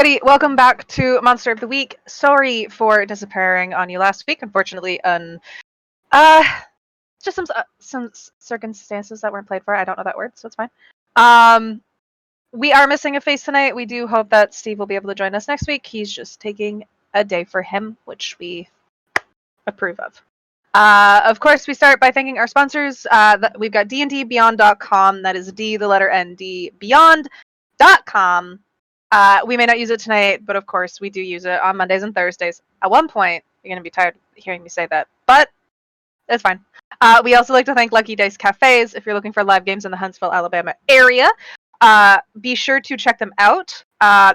Everybody, welcome back to Monster of the Week. Sorry for disappearing on you last week. Unfortunately, just some circumstances that weren't played for. I don't know that word, so it's fine. We are missing a face tonight. We do hope that Steve will be able to join us next week. He's just taking a day for him, which we approve of. Of course, we start by thanking our sponsors. We've got dndbeyond.com. That is D, the letter N, D, beyond.com. We may not use it tonight, but of course we do use it on Mondays and Thursdays. At one point, you're going to be tired of hearing me say that, but it's fine. We also like to thank Lucky Dice Cafes. If you're looking for live games in the Huntsville, Alabama area, be sure to check them out.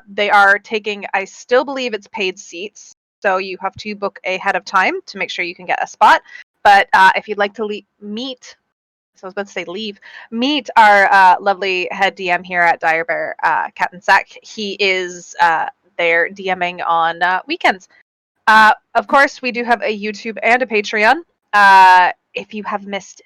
They are taking, I still believe it's paid seats, so you have to book ahead of time to make sure you can get a spot. But if you'd like to meet our lovely head DM here at Dire Bear, Captain Sack. He is there DMing on weekends. Of course, we do have a YouTube and a Patreon. If you have missed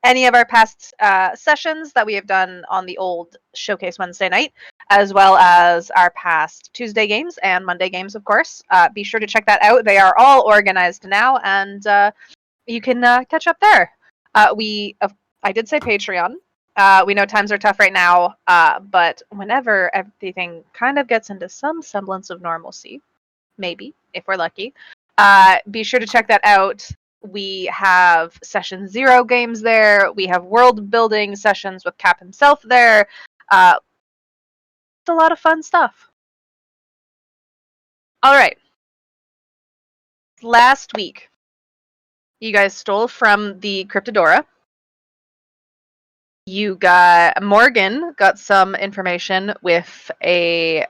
any of our past sessions that we have done on the old Showcase Wednesday night, as well as our past Tuesday games and Monday games, of course, be sure to check that out. They are all organized now, and you can catch up there. I did say Patreon. We know times are tough right now, but whenever everything kind of gets into some semblance of normalcy, maybe, if we're lucky, be sure to check that out. We have Session 0 games there. We have world building sessions with Cap himself there. It's a lot of fun stuff. All right. Last week, you guys stole from the Cryptodora. Morgan got some information with a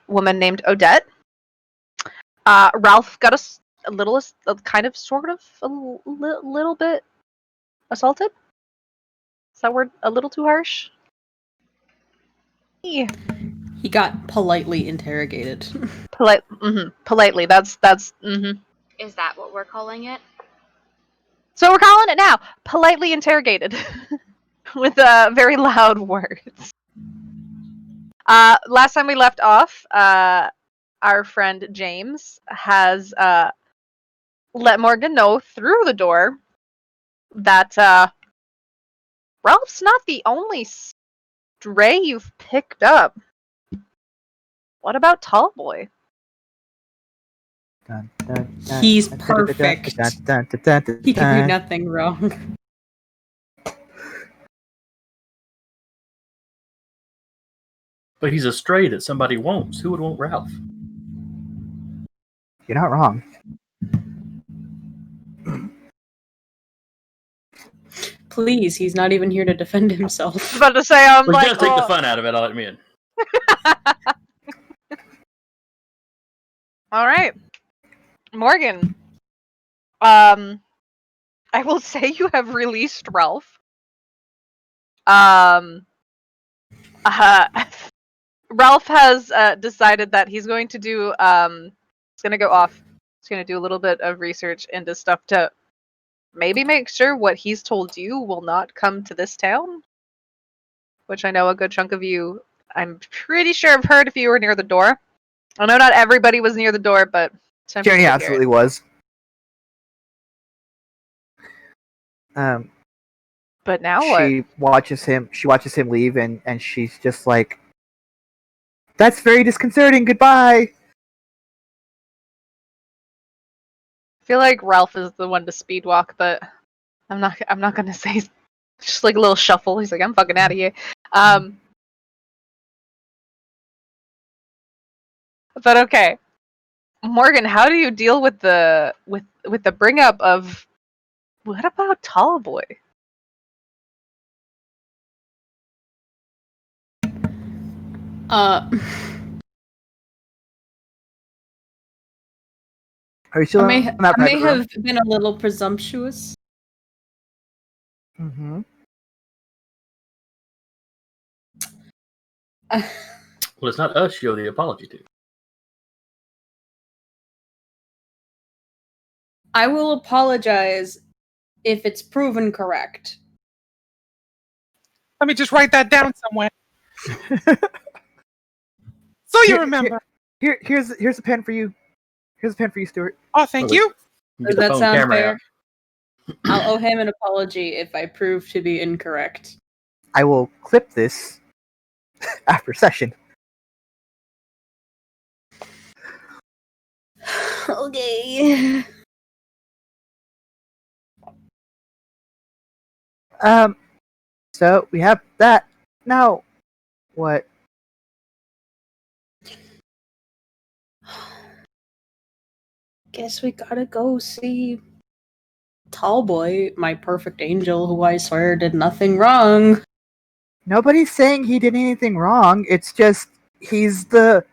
woman named Odette. Ralph got a little bit assaulted. Is that word a little too harsh? He got politely interrogated. Politely. That's. Mm-hmm. Is that what we're calling it? So we're calling it now. Politely interrogated. With very loud words. Last time we left off, our friend James has let Morgan know through the door that Ralph's not the only stray you've picked up. What about Tallboy? He's perfect. He can do nothing wrong. But he's a stray that somebody wants. Who would want Ralph? You're not wrong. Please, he's not even here to defend himself. I was about to say, He's gonna take the fun out of it. I'll let him in. All right, Morgan. I will say you have released Ralph. Ralph has decided that he's going to do. He's going to go off. He's going to do a little bit of research into stuff to maybe make sure what he's told you will not come to this town. Which I know a good chunk of you, I'm pretty sure have heard if you were near the door. I know not everybody was near the door, but Jenny absolutely was. But now she watches him leave, and she's just like, "That's very disconcerting. Goodbye." I feel like Ralph is the one to speed walk, but I'm not gonna say just like a little shuffle. He's like, I'm fucking out of here. But okay, Morgan, how do you deal with the bring up of what about Tallboy? Are you still I may have been a little presumptuous. Mm-hmm. Well, it's not us you owe the apology to. I will apologize if it's proven correct. Let me just write that down somewhere. So you remember. Here's a pen for you. Here's a pen for you, Stuart. Oh, thank you. Get Does the that phone sound camera fair? out. I'll owe him an apology if I prove to be incorrect. I will clip this after session. Okay. So we have that. Now, what? Guess we gotta go see Tallboy, my perfect angel, who I swear did nothing wrong. Nobody's saying he did anything wrong. It's just he's the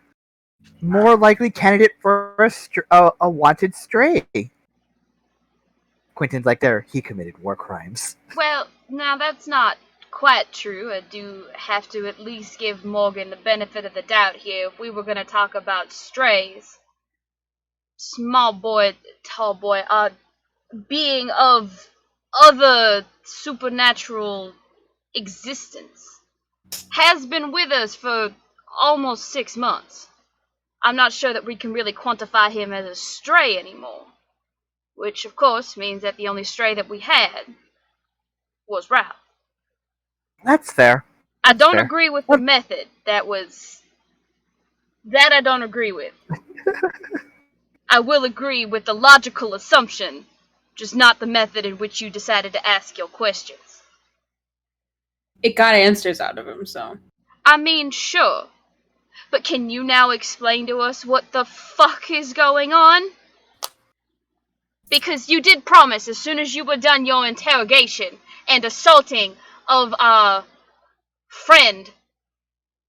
more likely candidate for a wanted stray. Quentin's like, there, he committed war crimes. Well, now that's not quite true. I do have to at least give Morgan the benefit of the doubt here. If we were going to talk about strays, small boy, tall boy, being of other supernatural existence, has been with us for almost 6 months. I'm not sure that we can really quantify him as a stray anymore. Which, of course, means that the only stray that we had was Ralph. That's fair. I don't fair. agree with the method. That I don't agree with. I will agree with the logical assumption, just not the method in which you decided to ask your questions. It got answers out of him, so. I mean, sure. But can you now explain to us what the fuck is going on? Because you did promise as soon as you were done your interrogation and assaulting of our friend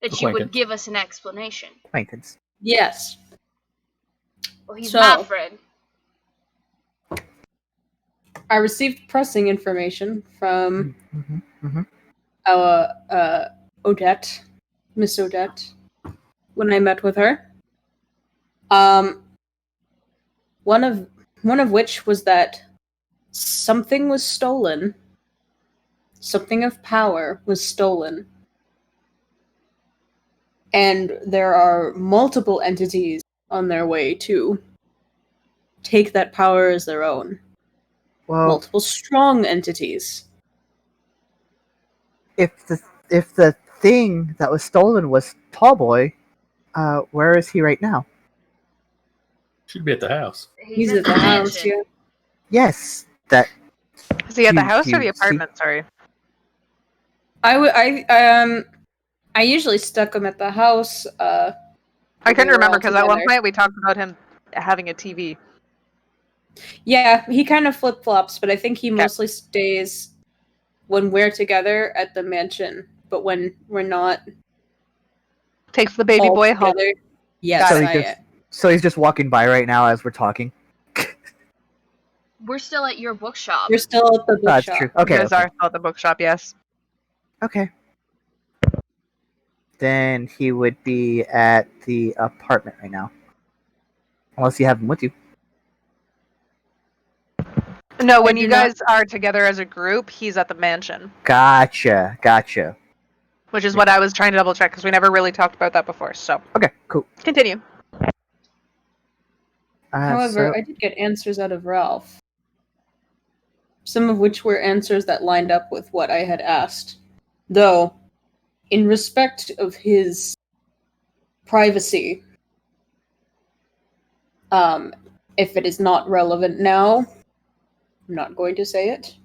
that you would Acquaintance. give us an explanation. Acquaintance. Yes. Well, he's So- my friend. I received pressing information from Mm-hmm. our Odette, Miss Odette, when I met with her. One of which was that something was stolen. Something of power was stolen. And there are multiple entities on their way to take that power as their own. Well, Multiple strong entities. if the thing that was stolen was Tallboy, where is he right now? Should be at the house. He's at the house, mansion. yeah. Yes, that. Is he at the You- house or you the see- apartment? Sorry. I usually stuck him at the house. I we couldn't were remember all because at one together. point we talked about him having a TV. Yeah, he kind of flip flops, but I think he mostly stays when we're together at the mansion. But when we're not, Takes the baby all boy home. together, yes, So he I just- So he's just walking by right now as we're talking. We're still at your bookshop. We're still at the That's bookshop. true. Okay. You guys Okay. are still at the bookshop, yes. Okay. Then he would be at the apartment right now. Unless you have him with you. No, when do you not- guys are together as a group, he's at the mansion, Gotcha. which is what I was trying to double check because we never really talked about that before. So Okay, cool. continue. However, I did get answers out of Ralph. Some of which were answers that lined up with what I had asked. Though, in respect of his privacy, if it is not relevant now, I'm not going to say it.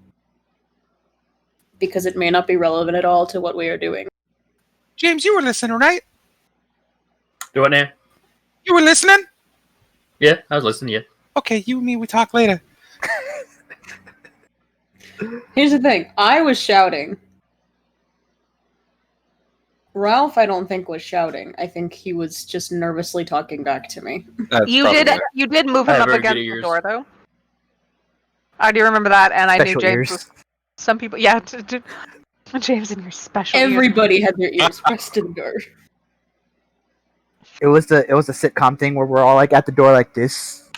Because it may not be relevant at all to what we are doing. James, you were listening, right? Do what now? You were listening? Yeah, I was listening. Yeah. Okay, you and me, we talk later. Here's the thing. I was shouting. Ralph, I don't think was shouting. I think he was just nervously talking back to me. That's You probably did right. you did move I him have up very good against the ears. door though. I do remember that, and I knew Special James ears. was some people. Yeah, James and your special. ears. Everybody had their ears pressed to the door. It was a sitcom thing where we're all like at the door like this.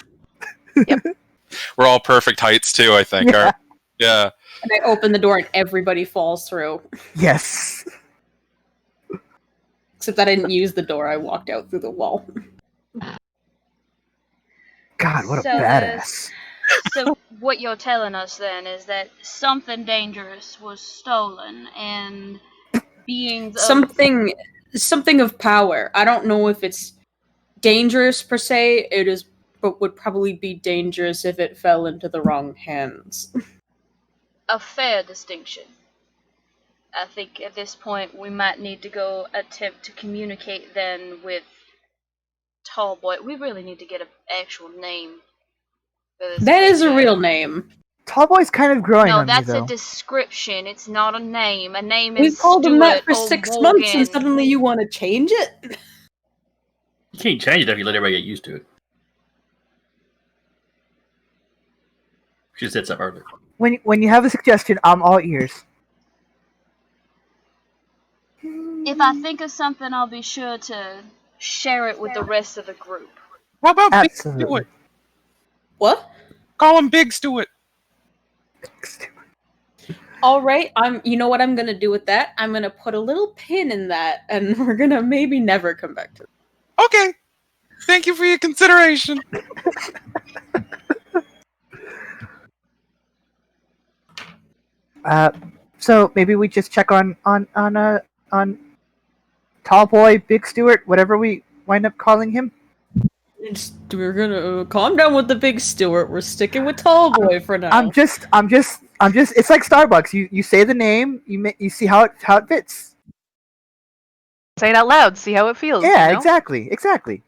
We're all perfect heights too, I think. Yeah. Yeah. And I open the door and everybody falls through. Yes. Except I didn't use the door, I walked out through the wall. God, what a So, badass. So what you're telling us then is that something dangerous was stolen, and beings of Something of power. I don't know if it's dangerous per se. It is, but would probably be dangerous if it fell into the wrong hands. a fair distinction. I think at this point we might need to go attempt to communicate then with Tallboy. We really need to get an actual name for this. That is a creature. real name. Tallboy's kind of growing No, on me, that's though. a description. It's not a name. A name We've is called him that for Stuart 6 or months, and Morgan. suddenly you want to change it? You can't change it if you let everybody get used to it. She said something earlier. When you have a suggestion, I'm all ears. If I think of something, I'll be sure to share it with the rest of the group. What about Absolutely. Big Stewart? What? Call him Big Stewart. All right, you know what I'm gonna do with that? I'm gonna put a little pin in that, and we're gonna maybe never come back to it. Okay. Thank you for your consideration. So maybe we just check on Tallboy, Big Stewart, whatever we wind up calling him. We're gonna calm down with the Big Stewart. We're sticking with Tallboy for now. I'm just. It's like Starbucks. You say the name, you see how it fits. Say it out loud. See how it feels. Yeah, you know? exactly.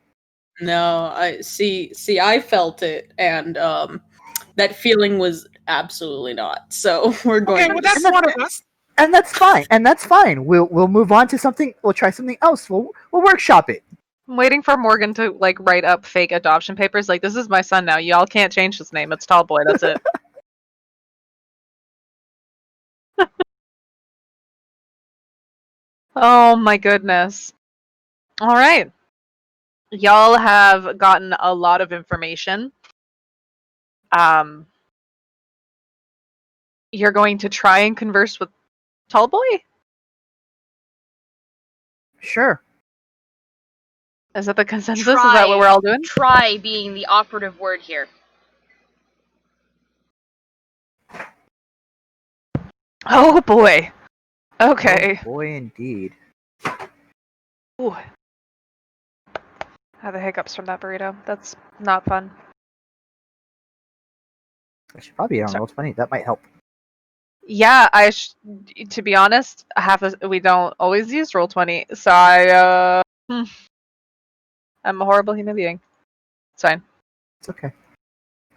No, I see. I felt it, and that feeling was absolutely not. So we're going. Okay, well that's one of us. And that's fine. We'll move on to something. We'll try something else. We'll workshop it. I'm waiting for Morgan to like write up fake adoption papers. Like, this is my son now. Y'all can't change his name. It's Tallboy. That's it. Oh my goodness. All right. Y'all have gotten a lot of information. You're going to try and converse with Tallboy? Sure. Is that the consensus? Is that what we're all doing? Try being the operative word here. Oh boy. Okay. Oh, boy, indeed. Ooh. I have the hiccups from that burrito. That's not fun. I should probably on Roll20. That might help. Yeah, to be honest, we don't always use Roll20, so I'm a horrible human being. It's fine. It's okay.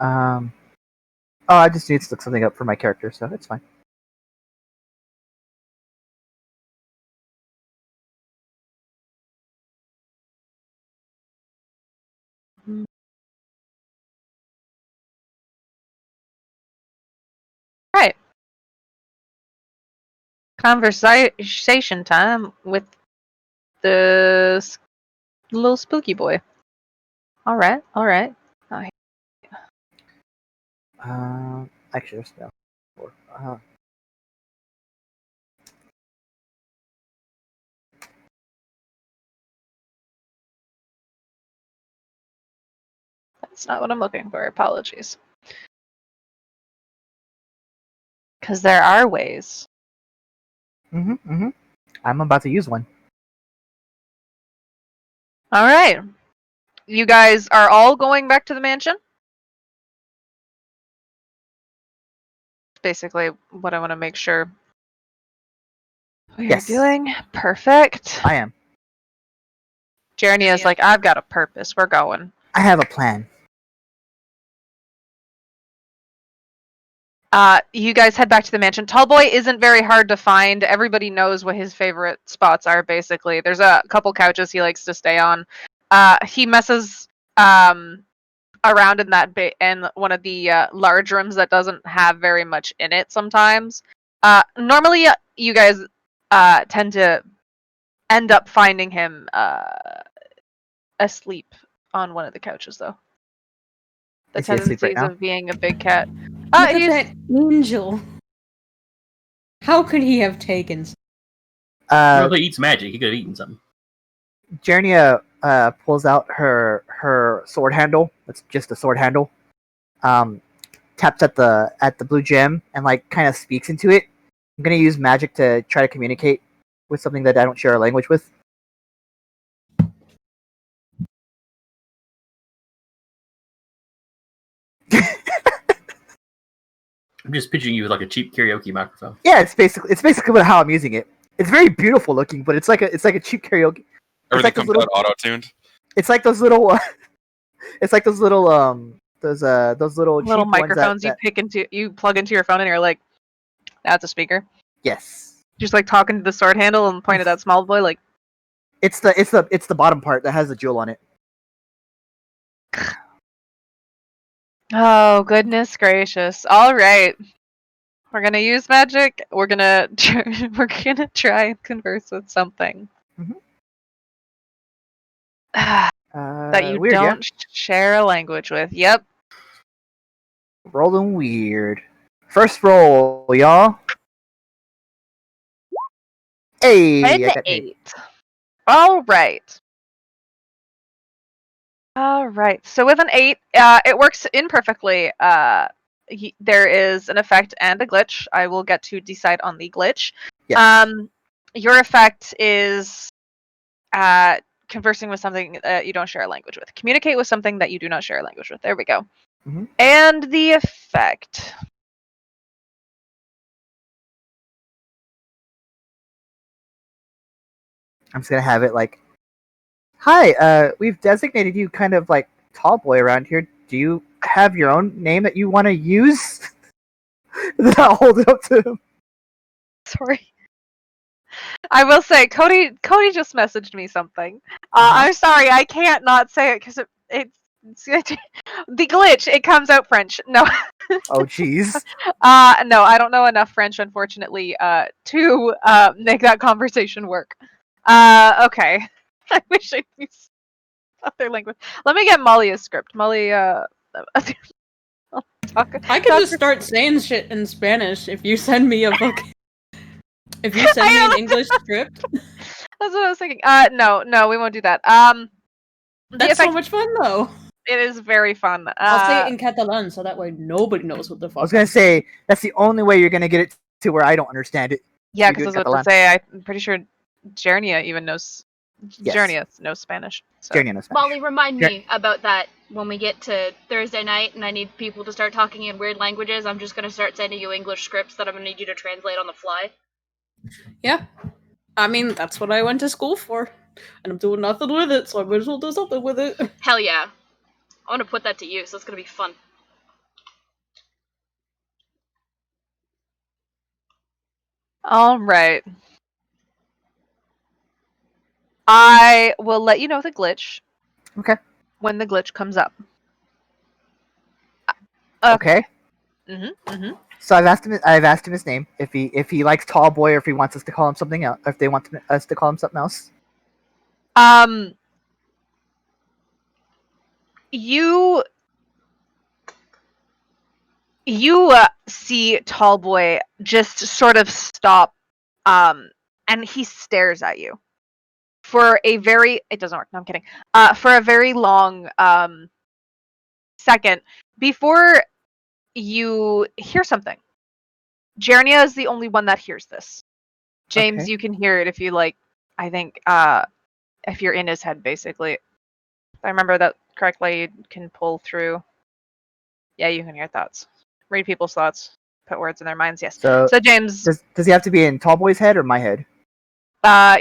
I just need to look something up for my character, so it's fine. Right. Conversation time with the little spooky boy. All right. Actually, there's no. That's not what I'm looking for. Apologies. Because there are ways. I'm about to use one. All right. You guys are all going back to the mansion? Basically what I want to make sure we Yes. are doing. Perfect. I am. Jeremy is like, I've got a purpose. We're going. I have a plan. You guys head back to the mansion. Tallboy isn't very hard to find. Everybody knows what his favorite spots are, basically. There's a couple couches he likes to stay on. He messes around in that in one of the large rooms that doesn't have very much in it sometimes. Normally, you guys tend to end up finding him asleep on one of the couches, though. The Is he asleep right tendencies now? of being a big cat. Look at that angel. How could he have taken? Well, he eats magic. He could have eaten something. Jernia pulls out her sword handle. It's just a sword handle. Taps at the blue gem and like kind of speaks into it. I'm gonna use magic to try to communicate with something that I don't share a language with. I'm just picturing you with like a cheap karaoke microphone. Yeah, it's basically how I'm using it. It's very beautiful looking, but it's like a cheap karaoke. Everything like comes those out auto-tuned. It's like those little it's like those little little Little cheap microphones ones you plug into your phone, and you're like, that's a speaker. yes. Just like talking to the sword handle and pointed at small boy, like, It's the bottom part that has the jewel on it. oh goodness gracious! All right, we're gonna use magic. We're gonna we're gonna try and converse with something that you Weird, yeah. don't share a language with. Yep. Rolling weird. First roll, y'all. Hey, I And got 8. All right. All right. So with an 8, it works imperfectly. There is an effect and a glitch. I will get to decide on the glitch. Yes. Your effect is conversing with something that you don't share a language with. Communicate with something that you do not share a language with. There we go. Mhm. And the effect. I'm just gonna have it like, hi, we've designated you kind of like tall boy around here. Do you have your own name that you want to use? Then I'll hold it up to him. Sorry. I will say, Cody just messaged me something. I'm sorry, I can't not say it because it's the glitch. It comes out French. No, Oh, jeez. no, I don't know enough French, unfortunately, to make that conversation work. Okay. I wish I knew other language. Let me get Molly a script. Molly, I'll talk. I could just start saying shit in Spanish if you send me a fucking. If you send me an English script. That's what I was thinking. No, we won't do that. That's so much fun, though. It is very fun. I'll say it in Catalan, so that way nobody knows what the fuck. I was gonna say that's the only way you're gonna get it to where I don't understand it. Yeah, You do because it I was about to Catalan. say, I'm pretty sure Jernia even knows. Yes. Jernia knows Spanish. So. Jernia knows Spanish. Molly, remind me about that when we get to Thursday night and I need people to start talking in weird languages. I'm just going to start sending you English scripts that I'm going to need you to translate on the fly. Yeah. I mean, that's what I went to school for. And I'm doing nothing with it, so I might as well do something with it. Hell yeah. I want to put that to use. That's going to be fun. All right. I will let you know the glitch. Okay. When the glitch comes up. Okay. So I've asked him his name. If he likes tall boy, or if he wants us to call him something else, if they want us to call him something else. You see tall boy just sort of stop, and he stares at you for a very. It doesn't work. No, I'm kidding. For a very long second before you hear something. Jernia is the only one that hears this. James, Okay. you can hear it if you like. I think if you're in his head, basically. If I remember that correctly, you can pull through. Yeah, you can hear thoughts. Read people's thoughts. Put words in their minds. Yes. So So James, does he have to be in tall boy's head or my head?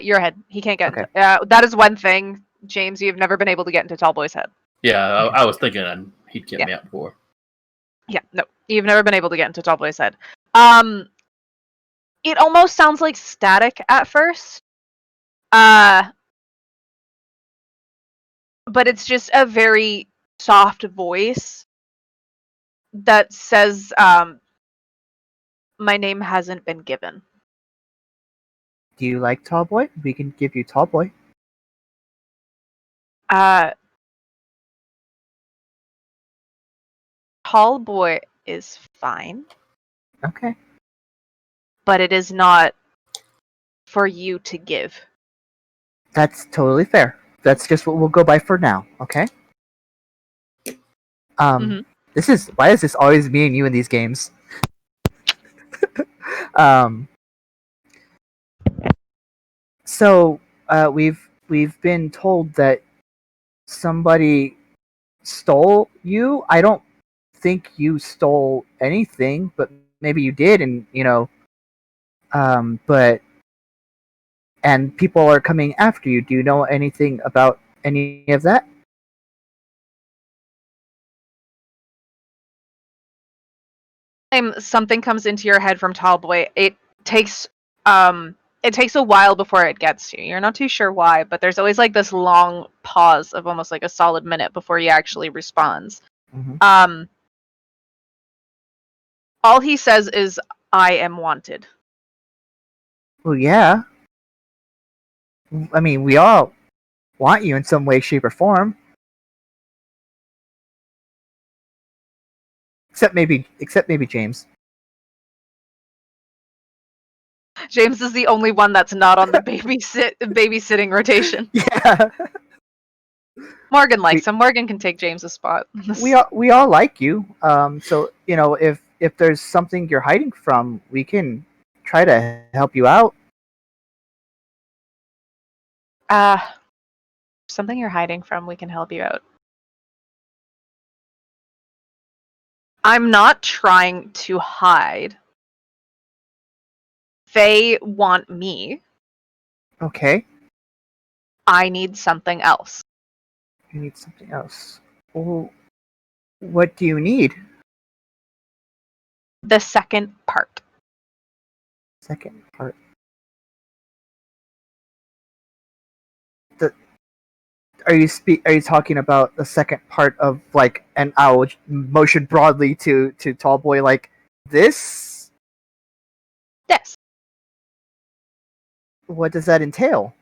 your head. He can't get. Okay. That is one thing, James. You've never been able to get into Tallboy's head. Yeah, I was thinking he'd get me out before. Yeah, no, you've never been able to get into Tallboy's head. It almost sounds like static at first. But it's just a very soft voice that says, my name hasn't been given. Do you like tall boy? We can give you tall boy. Tall boy is fine, Okay. but it is not for you to give. That's totally fair. That's just what we'll go by for now. Okay. Mhm. Why is this always me and you in these games? um. So we've been told that somebody stole you. I don't think you stole anything, but maybe you did, and but and people are coming after you. Do you know anything about any of that? Time something comes into your head from Tallboy, takes it takes a while before it gets to you. You're not too sure why, but there's always like this long pause of almost like a solid minute before he actually responds. Mm-hmm. All he says is, "I am wanted." Well, yeah. I mean, we all want you in some way, shape, or form. Except maybe James. James is the only one that's not on the babysitting rotation. Yeah. Morgan likes him. Morgan can take James's spot. we all like you. So if there's something you're hiding from, we can try to help you out. Something you're hiding from, we can help you out. I'm not trying to hide. They want me. Okay. I need something else. You need something else. Well, what do you need? The second part. Second part. Are you talking about the second part of like, and I will motion broadly to Tallboy like this? Yes. What does that entail?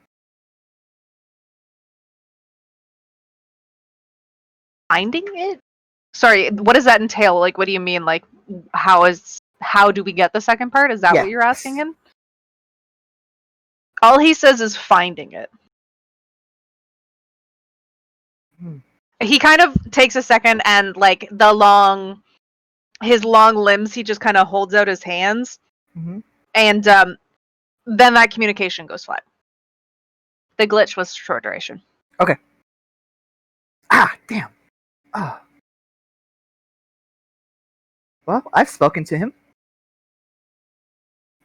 Finding it? Sorry, what does that entail? Like, what do you mean? Like, how do we get the second part? Is that Yes. what you're asking him? All he says is finding it. He kind of takes a second and like his long limbs, he just kind of holds out his hands, and then that communication goes flat. The glitch was short duration. Okay. Ah, damn. Ah. Well, I've spoken to him.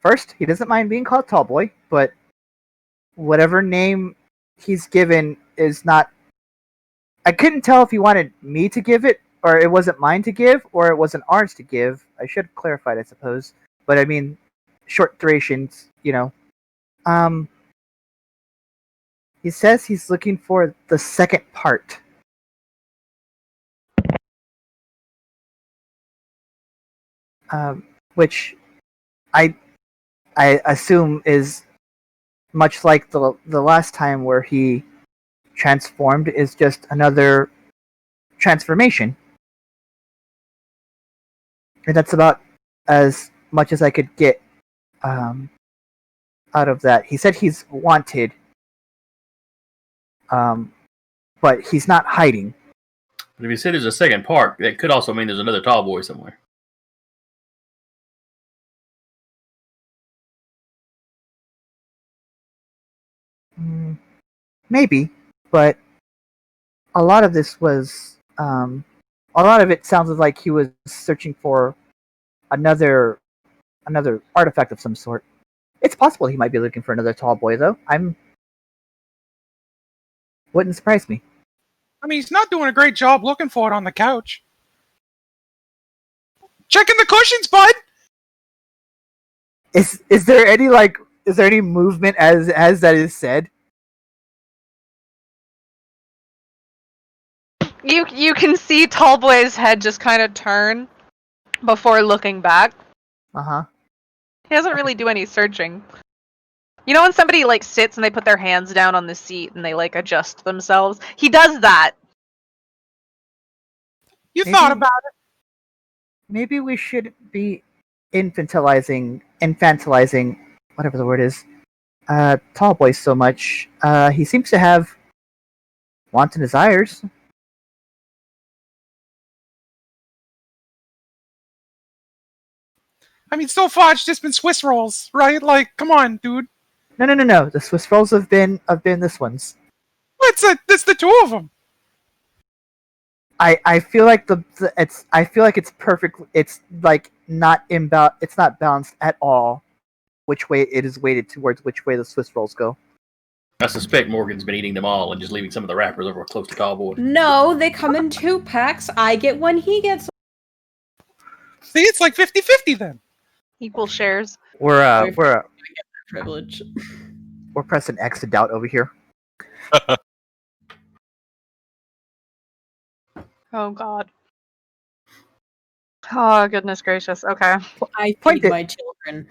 First, he doesn't mind being called Tallboy, but whatever name he's given is not. I couldn't tell if he wanted me to give it, or it wasn't mine to give, or it wasn't ours to give. I should have clarified, I suppose. But I mean, short durations, He says he's looking for the second part. Which I assume is much like the last time where he transformed, is just another transformation. And that's about as much as I could get out of that. He said he's wanted, but he's not hiding. But if you say there's a second part, that could also mean there's another Tallboy somewhere. Maybe, but a lot of this was a lot of it sounded like he was searching for another artifact of some sort. It's possible he might be looking for another Tallboy, though. Wouldn't surprise me. I mean, he's not doing a great job looking for it on the couch. Checking the cushions, bud. Is there any movement as that is said? You can see Tallboy's head just kind of turn before looking back. He doesn't really do any searching. You know when somebody like sits and they put their hands down on the seat and they like adjust themselves? He does that. You thought about it. Maybe we should be infantilizing, whatever the word is, Tallboy so much. He seems to have wants and desires. I mean, so far it's just been Swiss rolls, right? Like, come on, dude. No. The Swiss rolls have been this one's. It's the two of them. I feel like it's perfect. It's like not It's not balanced at all. Which way it is weighted towards which way the Swiss rolls go. I suspect Morgan's been eating them all and just leaving some of the wrappers over close to Tallboy. No, they come in 2 packs. I get one, he gets See, it's like 50-50 then. Equal shares. We're privilege. we're pressing X to doubt over here. Oh God. Oh goodness gracious. Okay. I Point feed it. my children.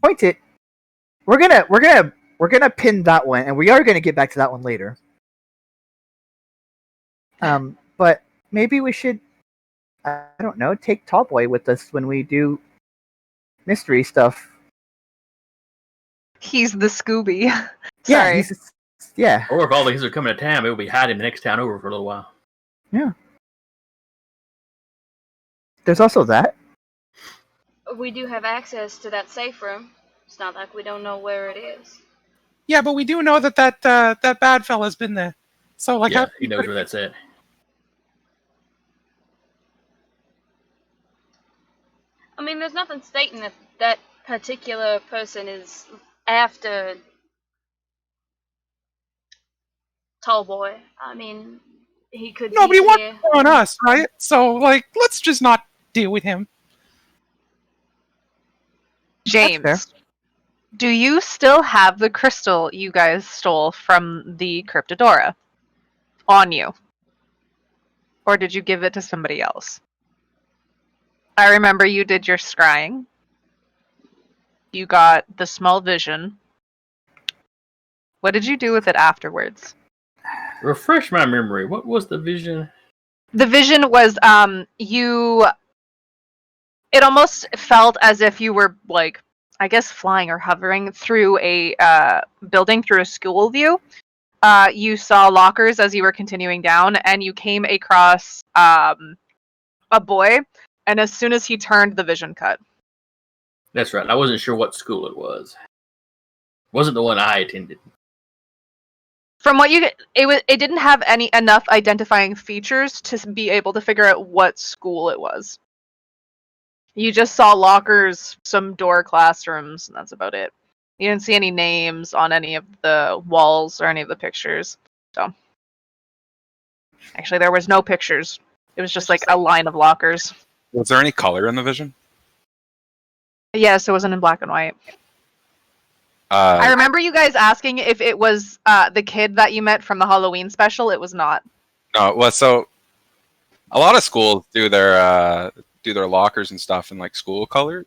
Point it. We're gonna pin that one, and we are gonna get back to that one later. But maybe we should, I don't know, take Tallboy with us when we do mystery stuff. He's the Scooby. Yeah, Sorry. yeah. Or if all these are coming to town, maybe we'll be hiding the next town over for a little while. There's also that. We do have access to that safe room. It's not like we don't know where it is. Yeah, but we do know that bad fella's been there. So, like, Yeah, he knows where that's at. I mean, there's nothing stating that that particular person is after Tallboy. I mean, he could nobody be wants here. on us, right? So, like, let's just not deal with him. James, fair. do you still have the crystal you guys stole from the Cryptodora on you? Or did you give it to somebody else? I remember you did your scrying. You got the small vision. What did you do with it afterwards? Refresh my memory. What was the vision? The vision was it almost felt as if you were, like, I guess flying or hovering through a building through a school view. You saw lockers as you were continuing down, and you came across a boy, and as soon as he turned, the vision cut. That's right. I wasn't sure what school it was. Wasn't the one I attended. From what it didn't have enough identifying features to be able to figure out what school it was. You just saw lockers, some door classrooms, and that's about it. You didn't see any names on any of the walls or any of the pictures. So, actually, there was no pictures. It was just like a line of lockers. Was there any color in the vision? Yes, it wasn't in black and white. I remember you guys asking if it was the kid that you met from the Halloween special. It was not. No. Well, so a lot of schools do their lockers and stuff in like school colors.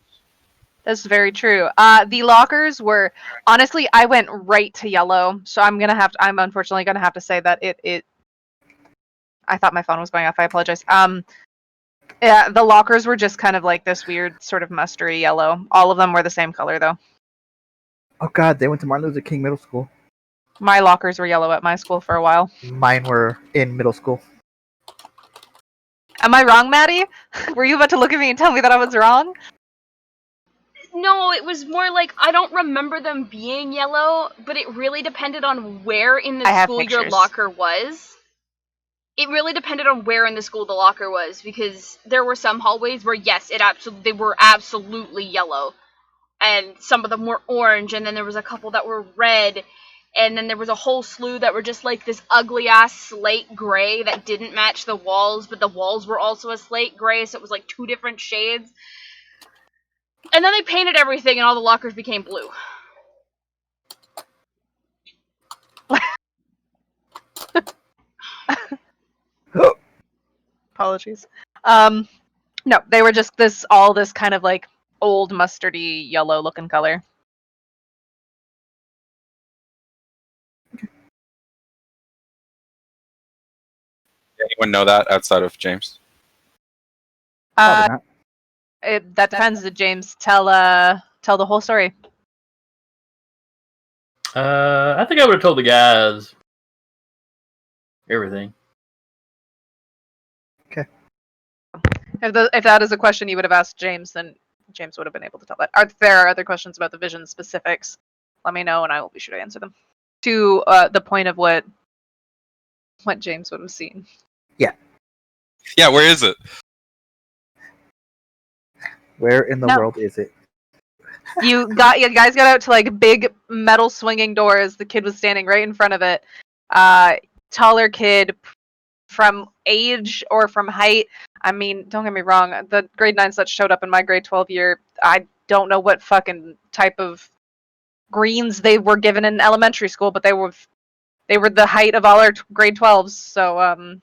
That's very true. The lockers were, honestly, I went right to yellow, so I'm unfortunately gonna have to say that it. I thought my phone was going off. I apologize. Yeah, the lockers were just kind of like this weird sort of mustardy yellow. All of them were the same color though. Oh God, they went to Martin Luther King Middle School. My lockers were yellow at my school for a while. Mine were in middle school. Am I wrong, Maddie? Were you about to look at me and tell me that I was wrong? No, it was more like I don't remember them being yellow, but it really depended on where in the school your pictures. locker was. It really depended on where in the school the locker was, because there were some hallways where yes, they were absolutely yellow, and some of them were orange, and then there was a couple that were red, and then there was a whole slew that were just like this ugly ass slate gray that didn't match the walls, but the walls were also a slate gray, so it was like 2 different shades. And then they painted everything, and all the lockers became blue. Apologies. No, they were just this kind of like old mustardy yellow looking color. Anyone know that outside of James? Probably not. That depends. Did James tell the whole story? I think I would have told the guys everything. If that is a question you would have asked James, then James would have been able to tell that. Are there other questions about the vision specifics? Let me know, and I will be sure to answer them. To the point of what James would have seen. Yeah, where is it? Where in the No. world is it? You guys got out to like big metal swinging doors. The kid was standing right in front of it. Taller kid, from age or from height. I mean, don't get me wrong. The grade 9s that showed up in my grade 12 year, I don't know what fucking type of greens they were given in elementary school, but they were the height of all our grade 12s. So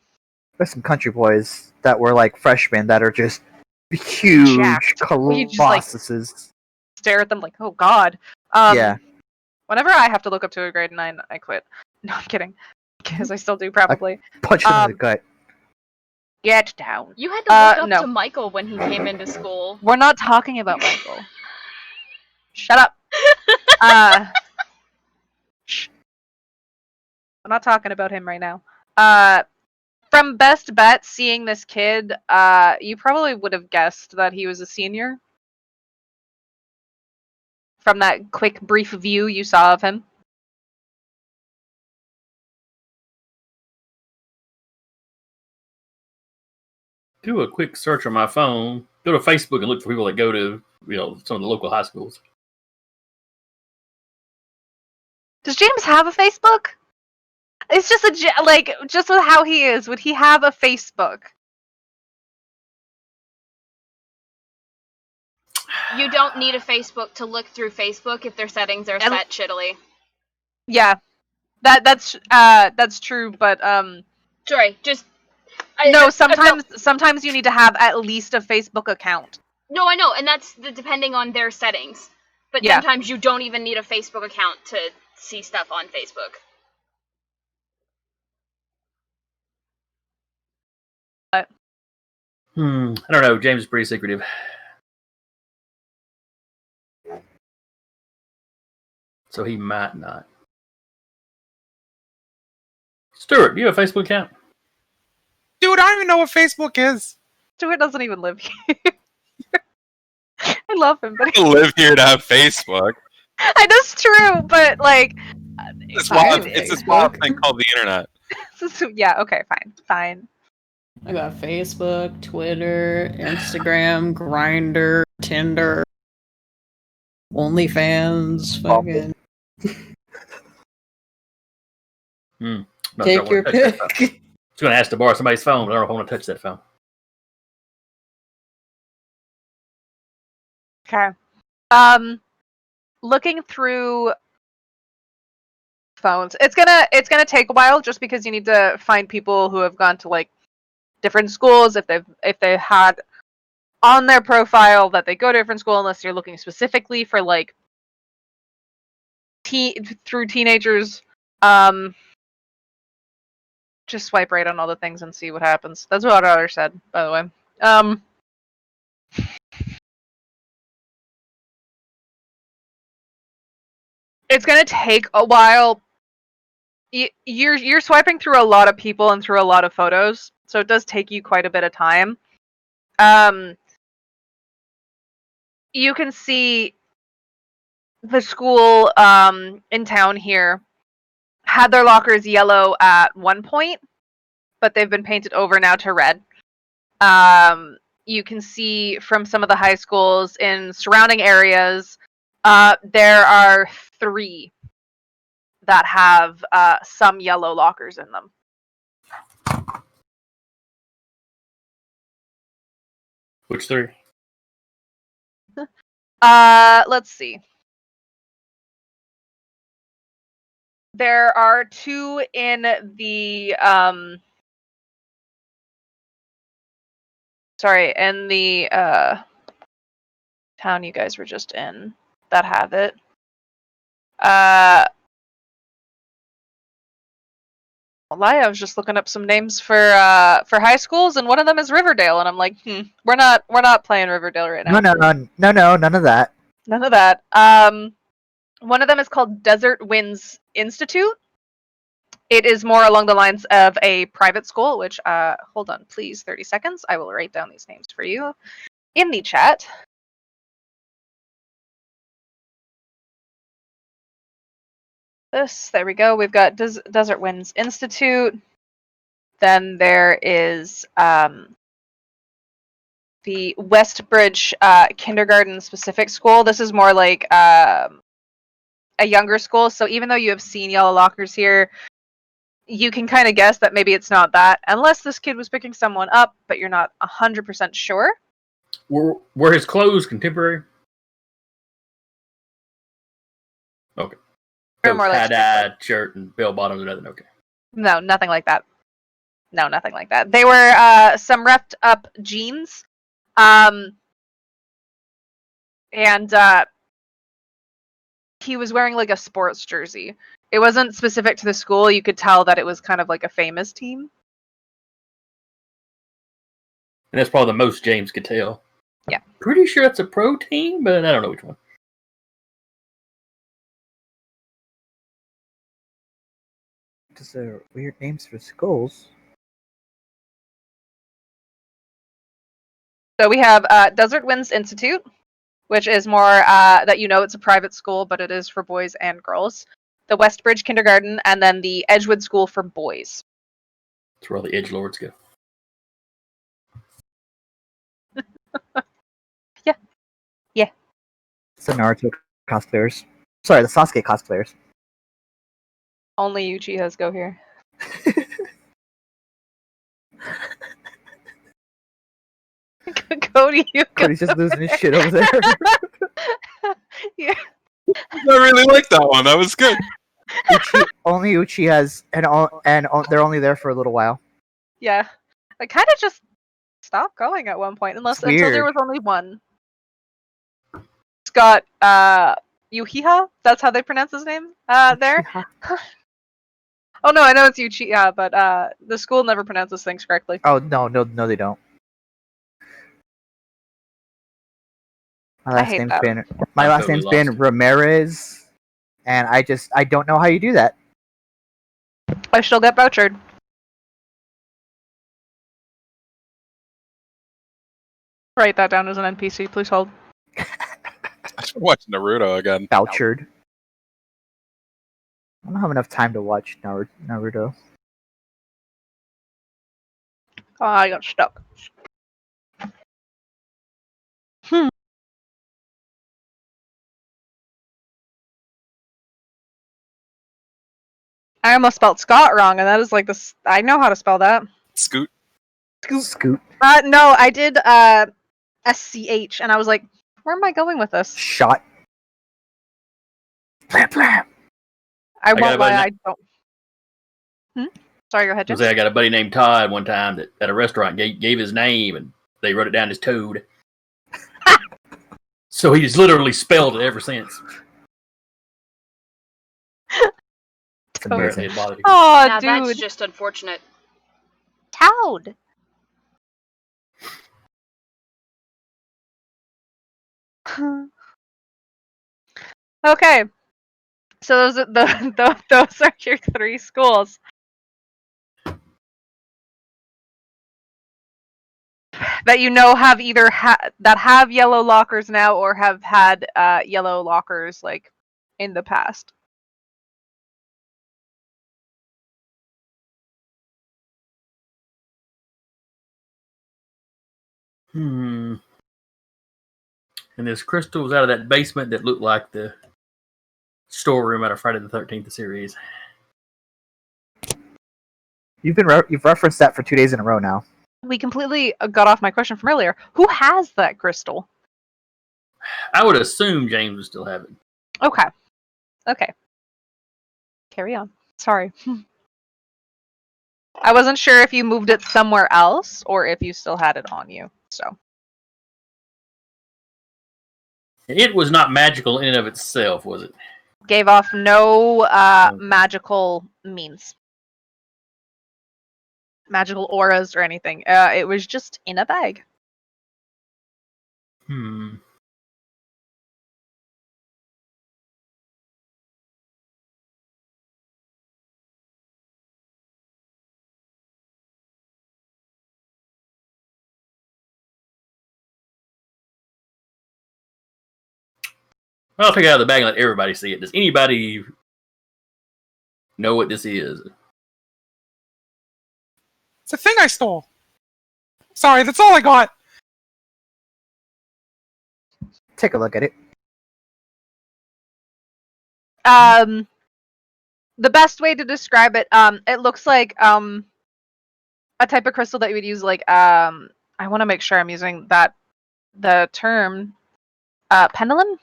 There's some country boys that were like freshmen that are just huge Jacked. You just, like, colossuses. stare at them like, oh god. Yeah. Whenever I have to look up to a grade 9, I quit. No, I'm kidding. Because I still do probably. Punch them in the gut. Get down. You had to look up no. to Michael when he came into school. We're not talking about Michael. Shut up. Shh. I'm not talking about him right now. From best bet, seeing this kid, you probably would have guessed that he was a senior. From that quick, brief view you saw of him. Do a quick search on my phone. Go to Facebook and look for people that go to, some of the local high schools. Does James have a Facebook? It's just just with how he is. Would he have a Facebook? You don't need a Facebook to look through Facebook if their settings are set shittily. Yeah, that's true. But Sorry, just sometimes you need to have at least a Facebook account. No, I know, and that's depending on their settings. But Yeah. sometimes you don't even need a Facebook account to see stuff on Facebook. But I don't know. James is pretty secretive. So he might not. Stuart, do you have a Facebook account? Dude, I don't even know what Facebook is. Stuart doesn't even live here. I love him, but I live here to have Facebook. that's true. But like, It's fine. a small thing called the internet. Yeah. Okay. Fine. I got Facebook, Twitter, Instagram, Grindr, Tinder, OnlyFans, fucking. Take your pick. I was going to ask to borrow somebody's phone, but I don't know if I want to touch that phone. Okay. Looking through phones, it's gonna take a while just because you need to find people who have gone to like different schools if they've had on their profile that they go to a different school, unless you're looking specifically for like through teenagers. Just swipe right on all the things and see what happens. That's what Otter said, by the way. It's gonna take a while. You're swiping through a lot of people and through a lot of photos, so it does take you quite a bit of time. You can see the school in town here had their lockers yellow at one point, but they've been painted over now to red. You can see from some of the high schools in surrounding areas, there are 3 that have some yellow lockers in them. Which 3? Let's see. There are 2 in the in the town you guys were just in that have it. I was just looking up some names for high schools, and one of them is Riverdale, and I'm like, we're not playing Riverdale right now. No, none of that. None of that. One of them is called Desert Winds Institute. It is more along the lines of a private school, which, hold on, please, 30 seconds. I will write down these names for you in the chat. There we go. We've got Desert Winds Institute. Then there is the Westbridge Kindergarten Specific School. This is more like a younger school. So even though you have seen yellow lockers here, you can kind of guess that maybe it's not that, unless this kid was picking someone up, but you're not 100% sure. Were his clothes contemporary? Okay. Or So more like tie-dye shirt and bell bottoms or nothing. Okay. No, nothing like that. No, nothing like that. They were some reffed up jeans. And he was wearing like a sports jersey. It wasn't specific to the school. You could tell that it was kind of like a famous team. And that's probably the most James could tell. Yeah. I'm pretty sure it's a pro team, but I don't know which one. Those are weird names for schools. So we have Desert Winds Institute, which is more that it's a private school, but it is for boys and girls. The Westbridge Kindergarten, and then the Edgewood School for boys. That's where all the edgelords go. Yeah. It's the Naruto cosplayers. Sorry, the Sasuke cosplayers. Only Uchihas go here. Cody, you go. Cody's just losing his shit over there. Yeah. I really like that one. That was good. Only Uchi has, and they're only there for a little while. Yeah. I kind of just stopped going at one point, until there was only one. It's got Uchiha. That's how they pronounce his name. There. Oh no, I know it's Uchiha, but the school never pronounces things correctly. Oh no, they don't. My last name's that. been Ramirez, and I don't know how you do that. I still get vouchered. Write that down as an NPC, please hold. I should watch Naruto again. Vouchered. I don't have enough time to watch Naruto. Oh, I got stuck. I almost spelled Scott wrong, and that is like this. I know how to spell that. Scoot. Scoot. No, I did SCH, and I was like, where am I going with this? Shot. Blam blam. I won't lie, I don't. Sorry, go ahead, Jim. I got a buddy named Todd one time that at a restaurant gave his name, and they wrote it down as Toad. So he's literally spelled it ever since. Apparently it bothered him. Oh, Now dude. that's just unfortunate. Toad. Okay. So those are your three schools. That have either that have yellow lockers now or have had yellow lockers like in the past. And this crystal was out of that basement that looked like the storeroom out of Friday the 13th series. You've referenced that for 2 days in a row now. We completely got off my question from earlier. Who has that crystal? I would assume James would still have it. Okay. Carry on. Sorry. I wasn't sure if you moved it somewhere else or if you still had it on you. So It was not magical in and of itself, was it? gave off no magical means. Magical auras or anything. It was just in a bag. I'll take it out of the bag and let everybody see it. Does anybody know what this is? It's a thing I stole. Sorry, that's all I got. Take a look at it. The best way to describe it, it looks like a type of crystal that you would use, like I want to make sure I'm using the term pendulum.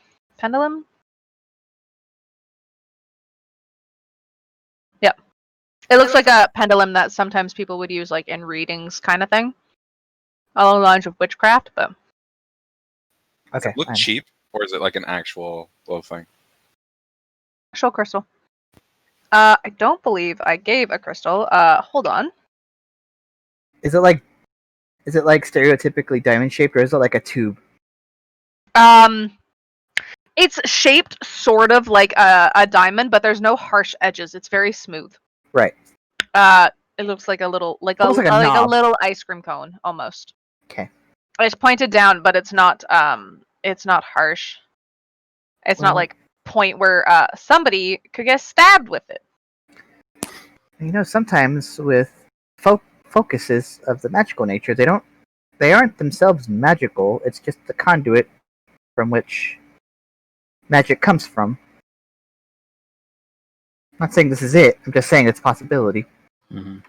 Yep. It looks like a pendulum that sometimes people would use, like in readings, kind of thing, along the lines of witchcraft. But Does Okay. it look fine. cheap, or is it like an actual glow thing? actual crystal. I don't believe I gave a crystal. Hold on. Is it like stereotypically diamond shaped, or is it like a tube? It's shaped sort of like a diamond, but there's no harsh edges. It's very smooth. Right. It looks like a little, Almost like a like a knob. little ice cream cone, almost. Okay. It's pointed down, but it's not harsh. It's not Well- like point where somebody could get stabbed with it. You know, sometimes with focuses of the magical nature, they aren't themselves magical. It's just the conduit from which magic comes from. I'm not saying this is it. I'm just saying it's a possibility. Mm-hmm.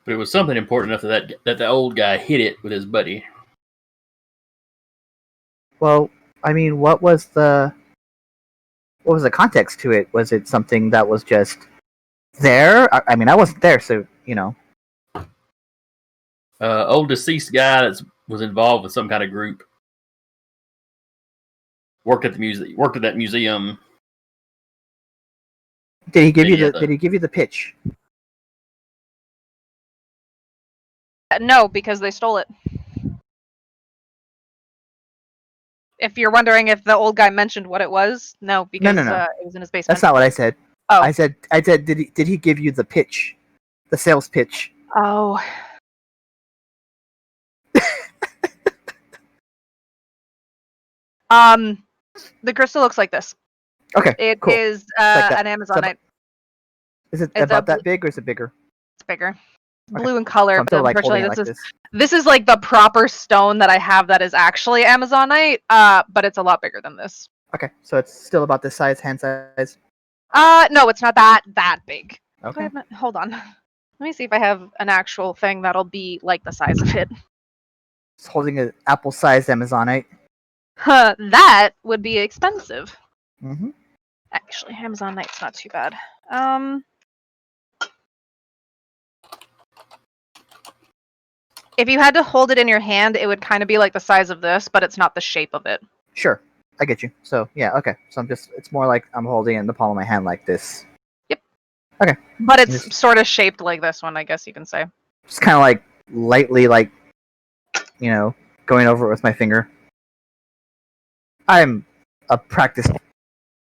But it was something important enough that the old guy hit it with his buddy. Well, I mean, what was the context to it? Was it something that was just there? I mean, I wasn't there, so you know. Old deceased guy that was involved with some kind of group. Worked at that museum. Did he give you Yeah, Did he give you the pitch? No, because they stole it. If you're wondering if the old guy mentioned what it was, no, because No. it was in his basement. That's not what I said. Oh. I said did he give you the pitch? The sales pitch? Oh. The crystal looks like this. Okay, It cool. is Like that. an Amazonite. Is it it's about a that big or is it bigger? It's bigger. Okay. Blue in color, So I'm but still like unfortunately holding it this like is this. this is like the proper stone that I have that is actually Amazonite, but it's a lot bigger than this. Okay, so it's still about this size, hand size. No, it's not that big. Do I Okay. have hold on. Let me see if I have an actual thing that'll be like the size of it. It's holding an apple-sized Amazonite. That would be expensive. Mm-hmm. Actually, Amazonite's not too bad. If you had to hold it in your hand, it would kind of be like the size of this, but it's not the shape of it. Sure, I get you. So yeah, okay. So it's more like I'm holding it in the palm of my hand like this. But it's Yes. sort of shaped like this one, I guess you can say. Just kind of like lightly, like, you know, going over it with my finger. I'm a practiced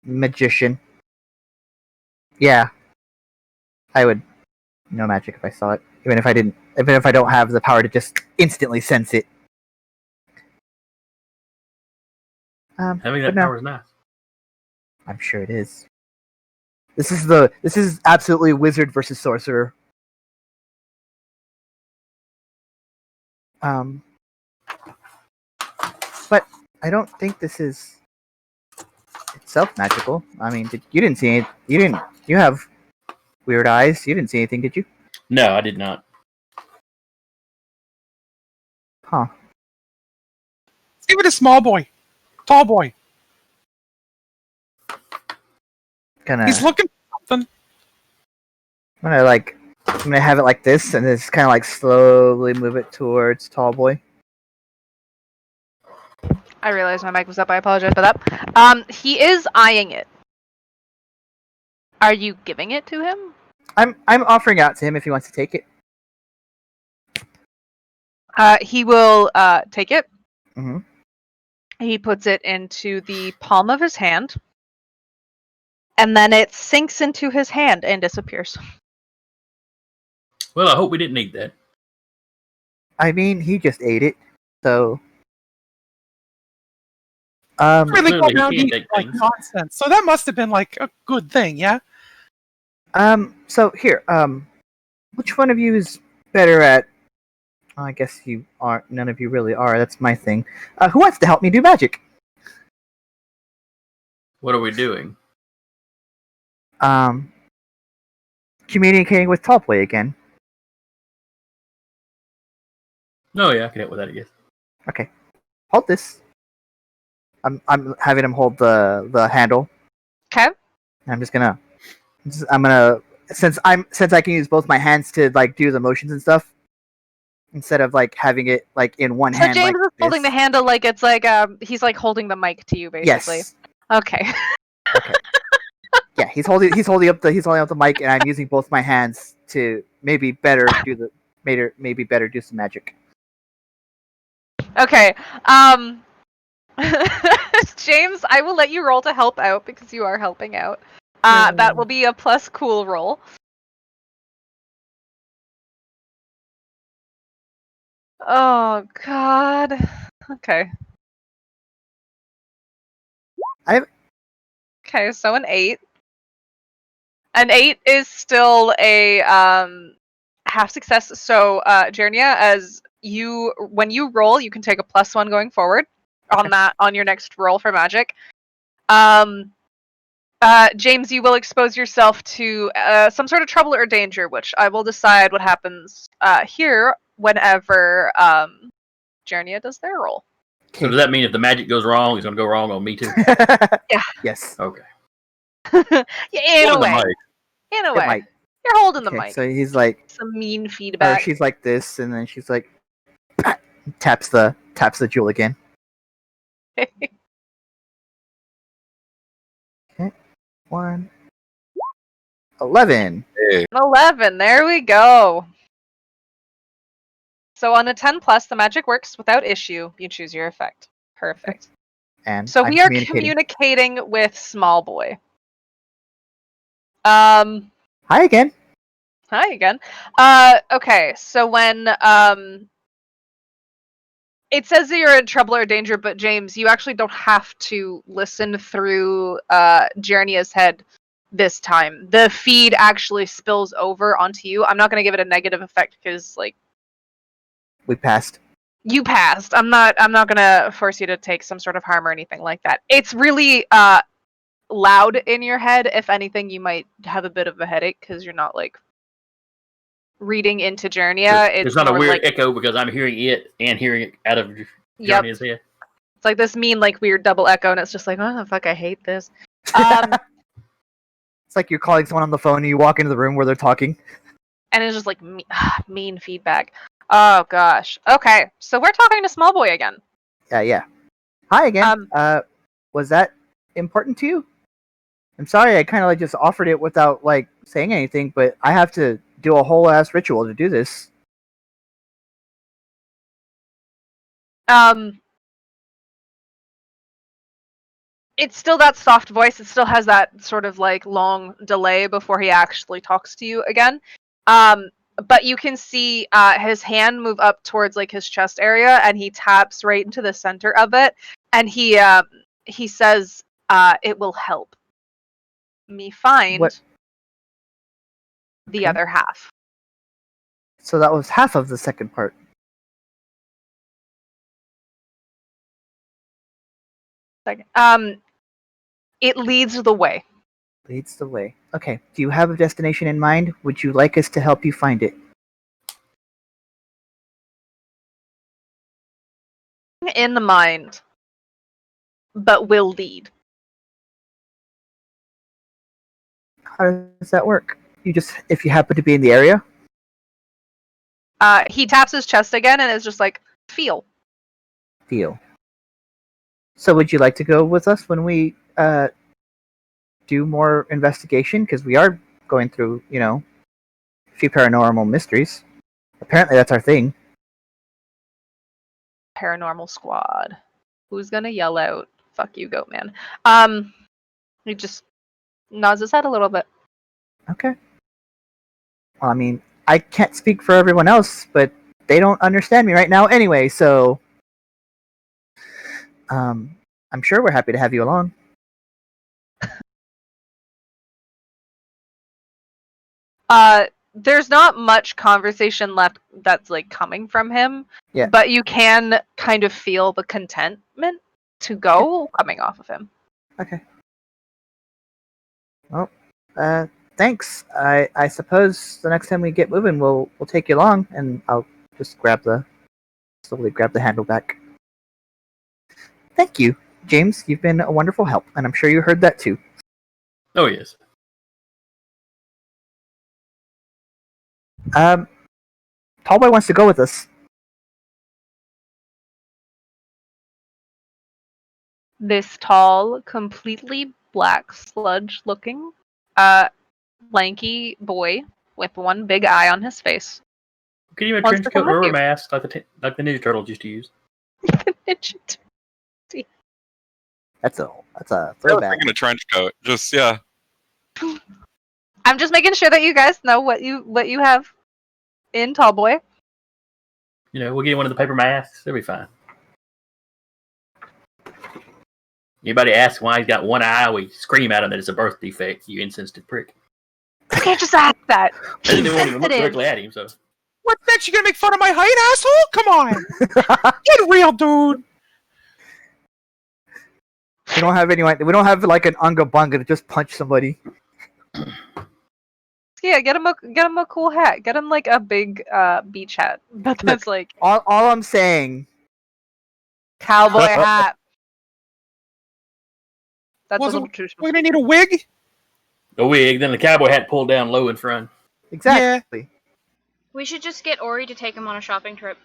magician. Yeah, I would know magic if I saw it, even if I don't have the power to just instantly sense it. Having but that no, power is nice. I'm sure it is. This is absolutely wizard versus sorcerer. But I don't think this is itself magical. I mean, you didn't see it. You have weird eyes. You didn't see anything, did you? No, I did not. Huh. Let's give it a small boy. Tall boy. Gonna He's looking for something. I'm gonna have it like this, and just kind of like slowly move it towards tall boy. I realized my mic was up. I apologize for that. He is eyeing it. Are you giving it to him? I'm offering out to him if he wants to take it. He will take it. Mm-hmm. He puts it into the palm of his hand. And then it sinks into his hand and disappears. Well, I hope we didn't need that. I mean, he just ate it, so Really go Clearly, he around can't eating take like things. nonsense. So that must have been like a good thing, yeah. So here, which one of you is better at? I guess you aren't. None of you really are. That's my thing. Who wants to help me do magic? What are we doing? Communicating with Tallboy again. No, yeah, I can help with that, I guess. Okay, hold this. I'm having him hold the handle. Okay. I'm just gonna. I'm gonna since I can use both my hands to like do the motions and stuff instead of like having it like in one So hand. James like is holding the this. handle like it's like he's like holding the mic to you basically. Yes. Okay. Okay. Yeah, he's holding up the mic, and I'm using both my hands to maybe better do some magic. Okay. James, I will let you roll to help out because you are helping out. That will be a plus cool roll. Oh God. Okay. Okay, so an 8. An 8 is still a half success. So, Jernia, when you roll, you can take a +1 going forward on your next roll for magic. James, you will expose yourself to some sort of trouble or danger, which I will decide what happens here whenever Jernia does their roll. So does that mean if the magic goes wrong, it's going to go wrong on me too? Yeah. Yes. Okay. Yeah, in a Holding the way. mic. In a It way. might. You're holding the Okay, mic. so he's like, Some mean or feedback. she's like this, and then she's like, taps the jewel again. Okay. 1, 11. Hey, 11. There we go. So on a 10 plus, the magic works without issue. You choose your effect. Perfect. And So I'm we are communicating. communicating with Small Boy. Hi Hi again. again. Okay. So when it says that you're in trouble or danger, but James, you actually don't have to listen through Jernia's head this time. The feed actually spills over onto you. I'm not going to give it a negative effect because like We passed. you passed. I'm not gonna force you to take some sort of harm or anything like that. It's really loud in your head. If anything, you might have a bit of a headache because you're not like reading into Jernia. It's not a more weird like, echo because I'm hearing it and hearing it out of yep. Johnny's head. It's like this mean like weird double echo, and it's just like, oh the fuck, I hate this. It's like you're calling someone on the phone and you walk into the room where they're talking. And it's just like mean feedback. Oh gosh. Okay, so we're talking to Small Boy again. Yeah. Hi again. Was that important to you? I'm sorry, I kind of like just offered it without like saying anything, but I have to do a whole ass ritual to do this. It's still that soft voice. It still has that sort of like long delay before he actually talks to you again. But you can see his hand move up towards like his chest area, and he taps right into the center of it, and he says, "It will help me find the other half." So that was half of the second part. It leads the way. Leads the way. Okay. Do you have a destination in mind? Would you like us to help you find it? In the mind, but will lead. How does that work? If you happen to be in the area? He taps his chest again and is just like, feel. Feel. So would you like to go with us when we do more investigation? Because we are going through, a few paranormal mysteries. Apparently that's our thing. Paranormal squad. Who's gonna yell out, fuck you, goat man? He just nods his head a little bit. Okay. Well, I mean, I can't speak for everyone else, but they don't understand me right now anyway, so... I'm sure we're happy to have you along. There's not much conversation left that's like coming from him. Yeah. But you can kind of feel the contentment to go coming off of him. Okay. Well, thanks. I suppose the next time we get moving, we'll take you along, and I'll just slowly grab the handle back. Thank you, James. You've been a wonderful help, and I'm sure you heard that too. Oh yes. Tallboy wants to go with us. This tall, completely black sludge-looking, lanky boy with one big eye on his face. Could you have a Wants trench to come coat or with a you. mask like the Ninja Turtles used to use? That's a I was throwback. thinking a trench coat. Just yeah. I'm just making sure that you guys know what you have in Tallboy. You know, we'll get one of the paper masks. It'll be fine. Anybody asks why he's got one eye, we scream at him that it's a birth defect, you insensitive prick. You can't just ask that. And they won't even look Sensitive. directly at him, so. What next? You gonna make fun of my height, asshole? Come on, get real, dude. We don't have anyone. We don't have like an unga bunga to just punch somebody. Yeah, get him a cool hat. Get him like a big beach hat. But that's like All I'm saying. cowboy hat. That's a Wasn't- little too We're gonna need a wig. A wig, then the cowboy hat pulled down low in front. Exactly. We should just get Ori to take him on a shopping trip.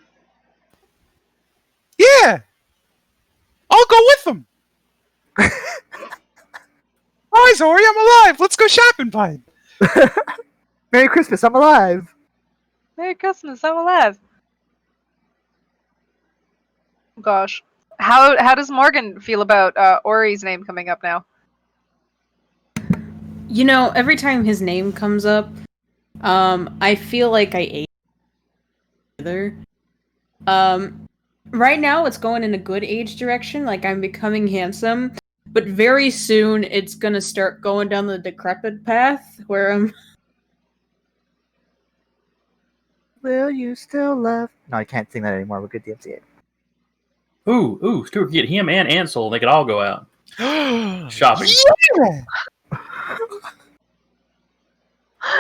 Yeah, I'll go with them. Hi, Zori, I'm alive. Let's go shopping, bud. Merry Christmas! I'm alive. Merry Christmas, I'm alive. Gosh. How does Morgan feel about Ori's name coming up now? You know, every time his name comes up, I feel like I ate either. Right now it's going in a good age direction, like I'm becoming handsome, but very soon it's gonna start going down the decrepit path where I'm Will you still love? No, I can't sing that anymore. We're good DMCA. Ooh, Stuart, get him and Ansel, they could all go out shopping. Yeah.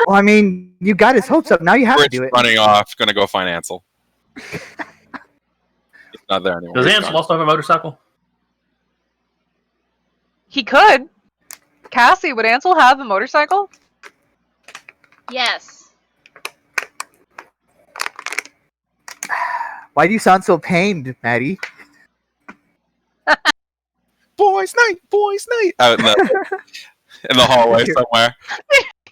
Well, I mean, you got his hopes up. Now you have Rich to do it. running off, gonna go find Ansel. He's not there anymore. Does He's Ansel gone. also have a motorcycle? He could. Cassie, would Ansel have a motorcycle? Yes. Why do you sound so pained, Maddie? Boys' night, boys' night. Out in the hallway somewhere.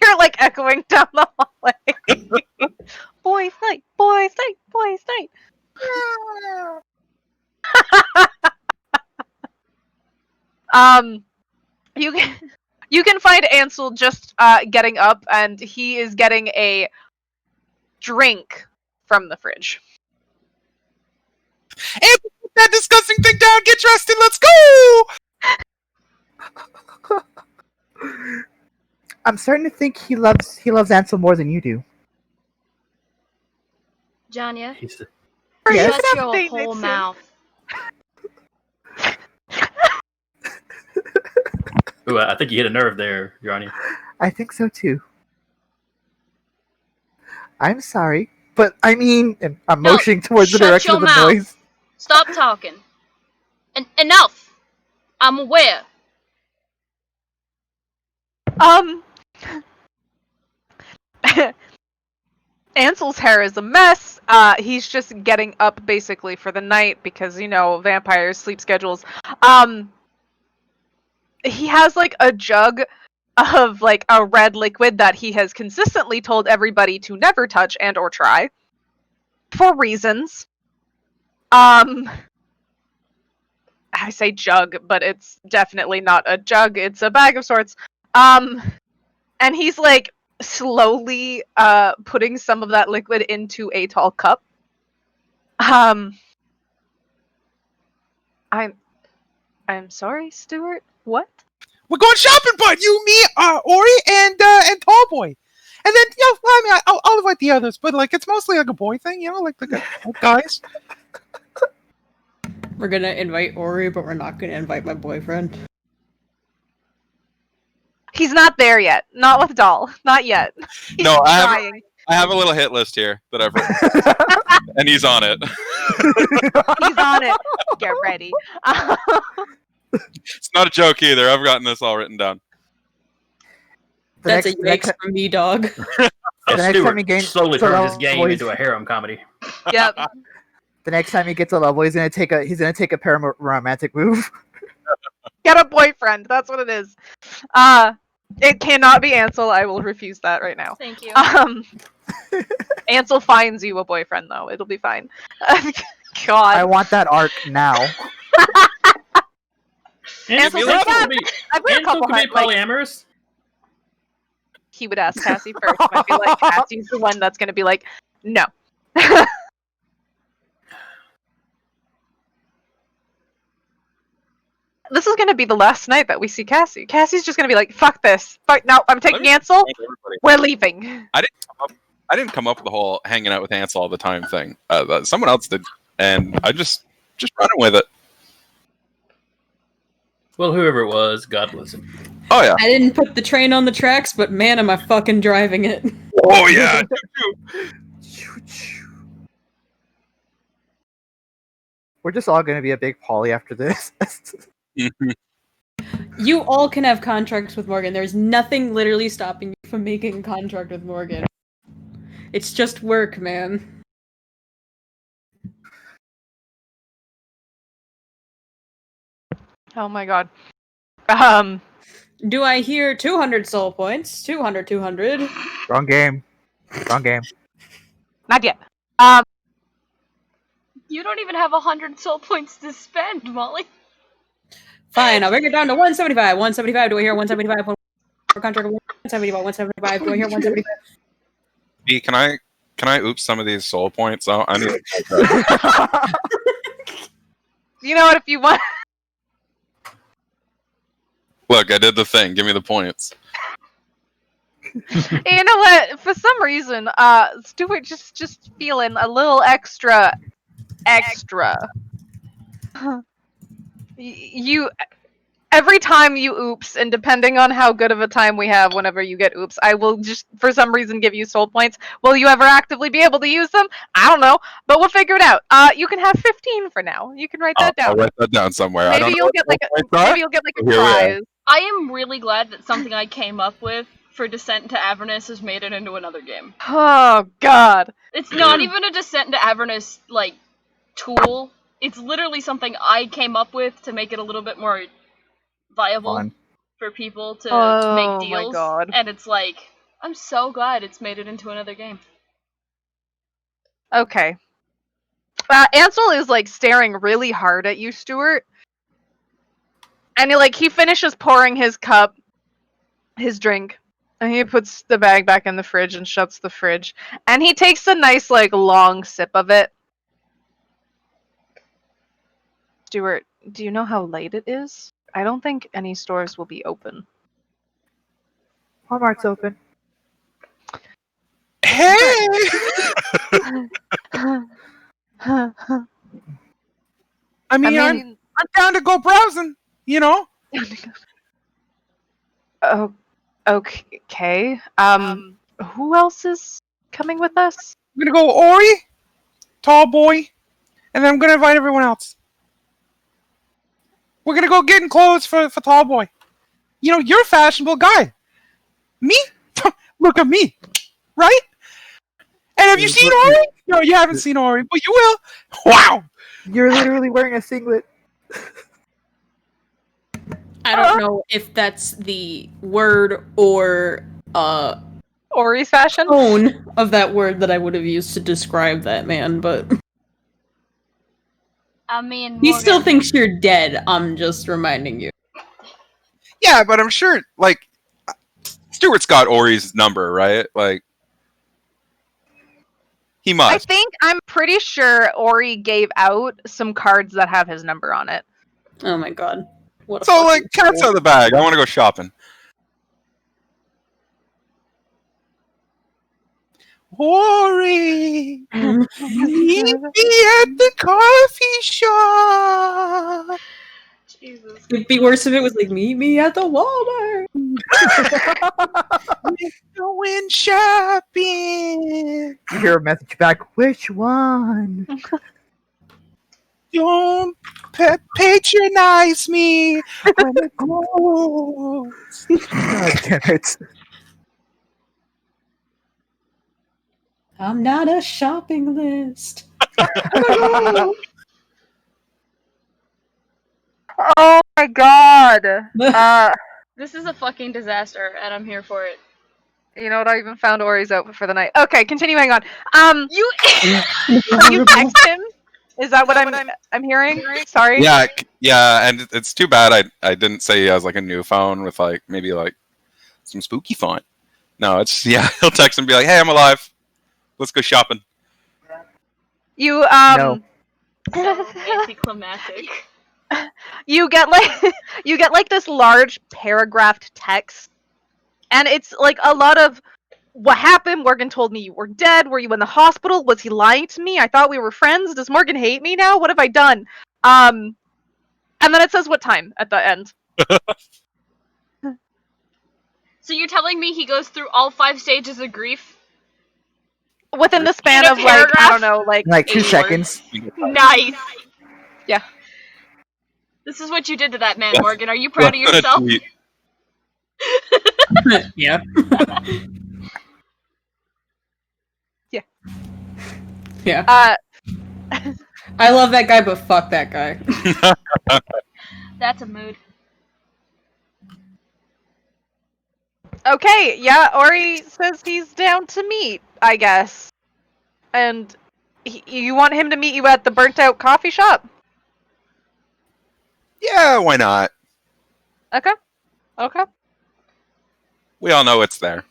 You're like echoing down the hallway. Boys' night, boys' night, boys' night. You can find Ansel just getting up, and he is getting a drink from the fridge. And put that disgusting thing down. Get dressed and let's go. I'm starting to think he loves Ansel more than you do. Janya, He's the- Yes. shut your Nothing, whole it's mouth. Ooh, I think you hit a nerve there, Johnny. I think so too. I'm sorry, but I mean, and I'm No, motioning towards the shut direction your of the mouth. noise. Stop talking. Enough. I'm aware. Ansel's hair is a mess. He's just getting up basically for the night because, you know, vampires' sleep schedules. He has like a jug of like a red liquid that he has consistently told everybody to never touch and or try for reasons. I say jug, but it's definitely not a jug. It's a bag of sorts. And he's like slowly putting some of that liquid into a tall cup. I'm sorry, Stuart. What? We're going shopping, bud. You, me, Ori, and Tallboy. And then, I mean, I'll invite the others, but like it's mostly like a boy thing, like guys. We're gonna invite Ori, but we're not gonna invite my boyfriend. He's not there yet. Not with Doll. Not yet. He's No, I trying. have a little hit list here that I've written, and he's on it. He's on it. Get ready. It's not a joke either. I've gotten this all written down. That's a yikes from me, dog. The next Stuart time he gains slowly the turned his game level, into a harem comedy. Yep. The next time he gets a level, he's gonna take a pararomantic move. Get a boyfriend. That's what it is. It cannot be Ansel. I will refuse that right now. Thank you. Ansel finds you a boyfriend, though. It'll be fine. God. I want that arc now. Ansel me said, laugh. yeah, Ansel I've got a couple could be like, polyamorous. he would ask Cassie first. I feel like Cassie's the one that's going to be like, no. This is going to be the last night that we see Cassie. Cassie's just going to be like, fuck this. Fuck, no, I'm taking Ansel. We're leaving. I didn't come up with the whole hanging out with Ansel all the time thing. Someone else did, and I just running with it. Well, whoever it was, God bless him. Oh yeah. I didn't put the train on the tracks, but man, am I fucking driving it. Oh yeah. We're just all gonna be a big poly after this. You all can have contracts with Morgan. There's nothing literally stopping you from making a contract with Morgan. It's just work, man. Oh my god. Do I hear 200 soul points? 200. Wrong game. Not yet. You don't even have 100 soul points to spend, Molly. Fine, I'll bring it down to 175. 175. Do I hear 175? Contract 175. 175. Do I hear 175? B, can I oops some of these soul points? Oh, I need. You know what? If you want. Look, I did the thing. Give me the points. You know what? For some reason, Stuart just feeling a little extra. You every time you oops, and depending on how good of a time we have whenever you get oops, I will just for some reason give you soul points. Will you ever actively be able to use them? I don't know, but we'll figure it out. You can have 15 for now. You can write that down. I'll write that down somewhere. I Maybe don't you'll know get what like soul points are. maybe you'll get like a Here we are. prize. I am really glad that something I came up with for Descent to Avernus has made it into another game. Oh God. It's not even a Descent to Avernus, like, tool. It's literally something I came up with to make it a little bit more viable Fun. for people to Oh make my deals. God. And it's like, I'm so glad it's made it into another game. Okay. Ansel is like staring really hard at you, Stuart. And he finishes pouring his drink, and he puts the bag back in the fridge and shuts the fridge. And he takes a nice, long sip of it. Stuart, do you know how late it is? I don't think any stores will be open. Walmart's open. Hey! I mean, I'm down to go browsing. Oh, okay. Who else is coming with us? I'm gonna go Ori, Tallboy, and then I'm gonna invite everyone else. We're gonna go getting clothes for Tallboy. You're a fashionable guy. Me? Look at me, right? And have you seen Ori? No, you haven't seen Ori, but you will. Wow! You're literally wearing a singlet. I don't know if that's the word or Ori's fashion? tone of that word that I would have used to describe that man, but I mean, he Morgan, still thinks you're dead. I'm just reminding you. Yeah, but I'm sure, Stuart's got Ori's number, right? He must. I'm pretty sure Ori gave out some cards that have his number on it. Oh my god. What a So, like, fucking cat's fool. out of the bag. I want to go shopping. Ori, meet me Mm. at the coffee shop. Jesus. It'd be worse if it was like, meet me at the Walmart. We're going shopping. You hear a message back. Which one? Don't patronize me when it goes. God damn it! I'm not a shopping list. Oh my god. This is a fucking disaster, and I'm here for it. You know what? I even found Ori's outfit for the night. Okay, continuing on. You. You text him? Is that what I'm hearing? Sorry. Yeah, and it's too bad I didn't say he has like a new phone with like maybe like some spooky font. No, it's he'll text and be like, "Hey, I'm alive. Let's go shopping." You No. So anticlimactic. you get like this large paragraphed text, and it's like a lot of what happened. Morgan told me you were dead. Were you in the hospital? Was he lying to me? I thought we were friends. Does Morgan hate me now? What have I done? And then it says what time at the end. So you're telling me he goes through all 5 stages of grief? Within the span In a of like, I paragraph? don't know, like Like 2 8 words. seconds. Nice. Yeah. This is what you did to that man, Morgan. Are you proud of yourself? Tweet. Yeah. Yeah. Yeah. I love that guy, but fuck that guy. That's a mood. Okay, yeah, Ori says he's down to meet, I guess. And you want him to meet you at the burnt out coffee shop? Yeah, why not? Okay. Okay. We all know it's there.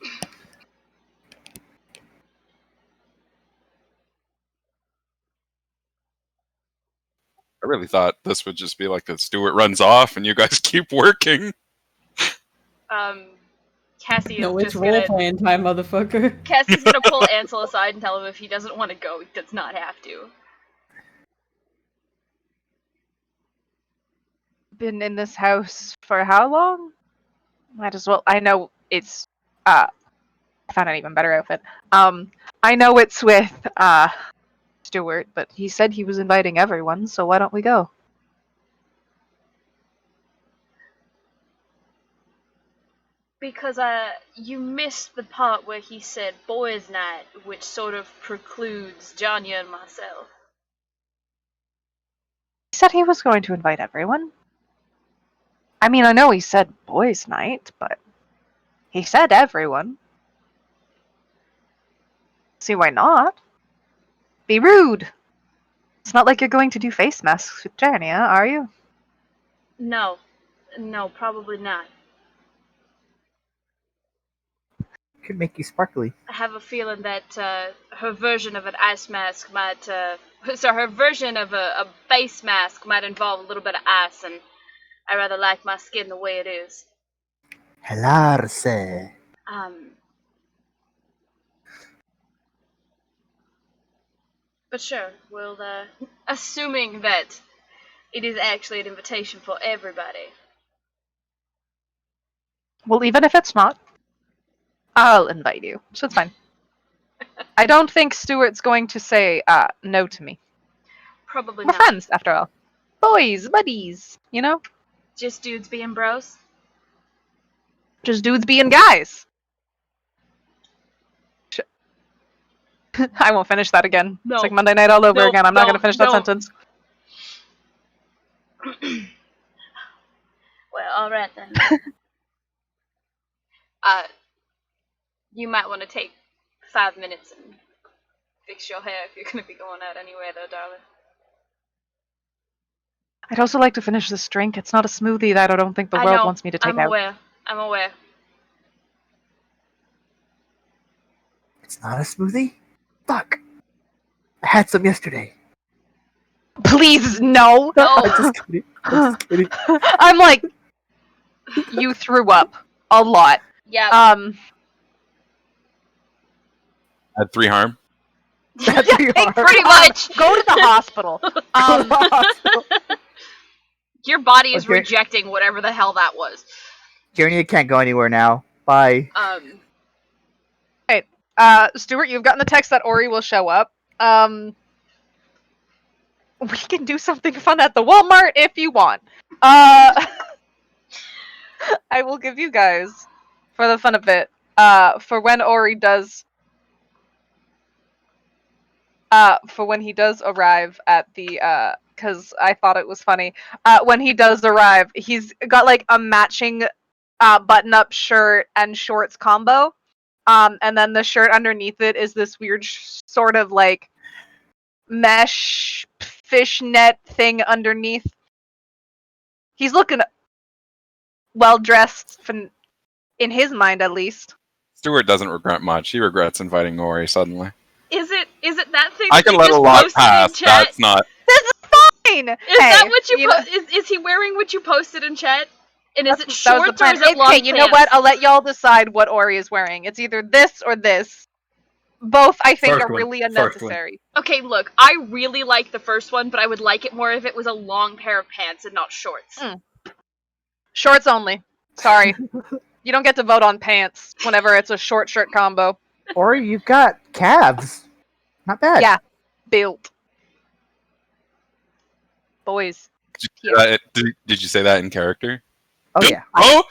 I really thought this would just be like a Stuart runs off and you guys keep working. Cassie is No, it's just role gonna. playing time, motherfucker. Cassie's gonna pull Ansel aside and tell him if he doesn't want to go, he does not have to. Been in this house for how long? Might as well. I know it's. I found an even better outfit. I know it's with Stuart, but he said he was inviting everyone, so why don't we go? Because you missed the part where he said boys' night, which sort of precludes Janya and myself. He said he was going to invite everyone. I mean, I know he said boys' night, but he said everyone. See why not? Be rude. It's not like you're going to do face masks with Jania, are you? No, probably not. Could make you sparkly. I have a feeling that her version of an ice mask might, so her version of a face mask might involve a little bit of ice, and I rather like my skin the way it is. Helarse. But sure, we'll, assuming that it is actually an invitation for everybody. Well, even if it's not, I'll invite you, so it's fine. I don't think Stuart's going to say no to me. Probably We're not. friends, after all. Boys, buddies, you know? Just dudes being bros. Just dudes being guys. I won't finish that again. No. It's like Monday night all over No, again. I'm not no, going to finish that no. sentence. Well, alright then. You might want to take 5 minutes and fix your hair if you're going to be going out anyway, though, darling. I'd also like to finish this drink. It's not a smoothie that I don't think the I world know. wants me to take I'm out. aware. I'm aware. It's not a smoothie? Fuck. I had some yesterday. Please, no. No. I'm just kidding. I'm just kidding. I'm like, you threw up a lot. Yeah. Had 3 harm. That's Yeah, pretty hard. pretty much. Go to the hospital. Your body is Okay. rejecting whatever the hell that was. Journey can't go anywhere now. Bye. Stuart, you've gotten the text that Ori will show up. We can do something fun at the Walmart if you want. I will give you guys, for the fun of it, for when Ori does, for when he does arrive at the, because I thought it was funny. When he does arrive, he's got like a matching button-up shirt and shorts combo. And then the shirt underneath it is this weird sort of like mesh fishnet thing underneath. He's looking well dressed, in his mind at least. Stuart doesn't regret much. He regrets inviting Ori suddenly. Is it that thing? I that can you let a just lot posted in pass. chat? That's not. This is fine. Is that what you is he wearing what you posted in chat? And is it shorts or is it long Okay, you know what? I'll let y'all decide what Ori is wearing. It's either this or this. Both, I think, First are one. really First one. unnecessary. Okay, look, I really like the first one, but I would like it more if it was a long pair of pants and not shorts. Shorts only. Sorry. You don't get to vote on pants whenever it's a short shirt combo. Or you've got calves. Not bad. Yeah. Built. Boys. Did you say that in character? Oh yeah. Oh,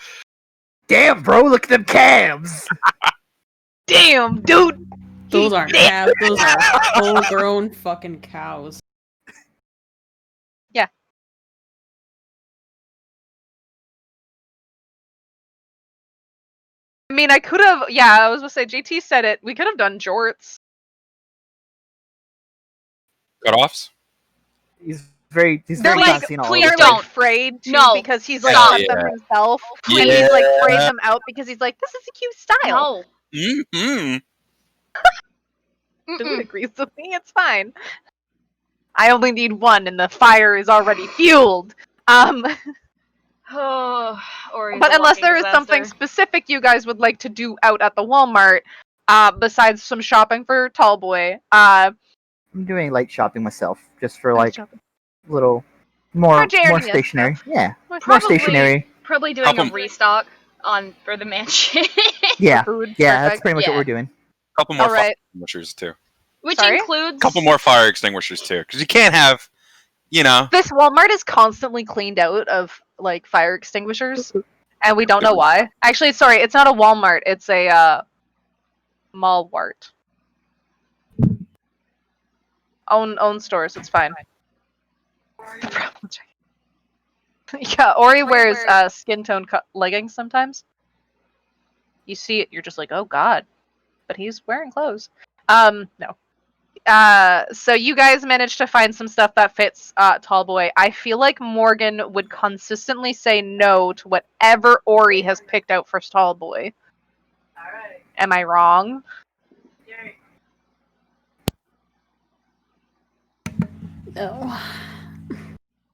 Damn, bro, look at them calves. Damn, dude! Those aren't calves. Those are full-grown fucking cows. I mean, I could have. Yeah, I was gonna say, JT said it. We could have done jorts. cutoffs. He's They're very like, seen all please over. They're don't. like frayed too No. because he's like Stop. cut them himself. And Yeah. he's like frayed them out because he's like, this is a cute style. No. Mm-hmm. Dude Mm-mm. agrees with me. It's fine. I only need one, and the fire is already fueled. Oh, Ori's But a unless walking there is something disaster. specific you guys would like to do out at the Walmart, besides some shopping for Tallboy, I'm doing light shopping myself, just for like little more For Jeremy and stationary. Yeah, more Probably- stationary. Probably doing Couple- a restock for the mansion. Yeah, food. yeah, that's Perfect. pretty much what Yeah. we're doing. Couple more All fire right. extinguishers too. Which Sorry? includes Couple more fire extinguishers too, because you can't have, you know. This Walmart is constantly cleaned out of like fire extinguishers, and we don't know why. Actually, sorry, it's not a Walmart. It's a Mallwart. Own stores. It's fine. The problem chicken. Yeah, Ori wears skin tone leggings sometimes. You see it, you're just like, oh god, but he's wearing clothes. No. So you guys managed to find some stuff that fits Tallboy. I feel like Morgan would consistently say no to whatever Ori has picked out for Tallboy. Alright. Am I wrong? No.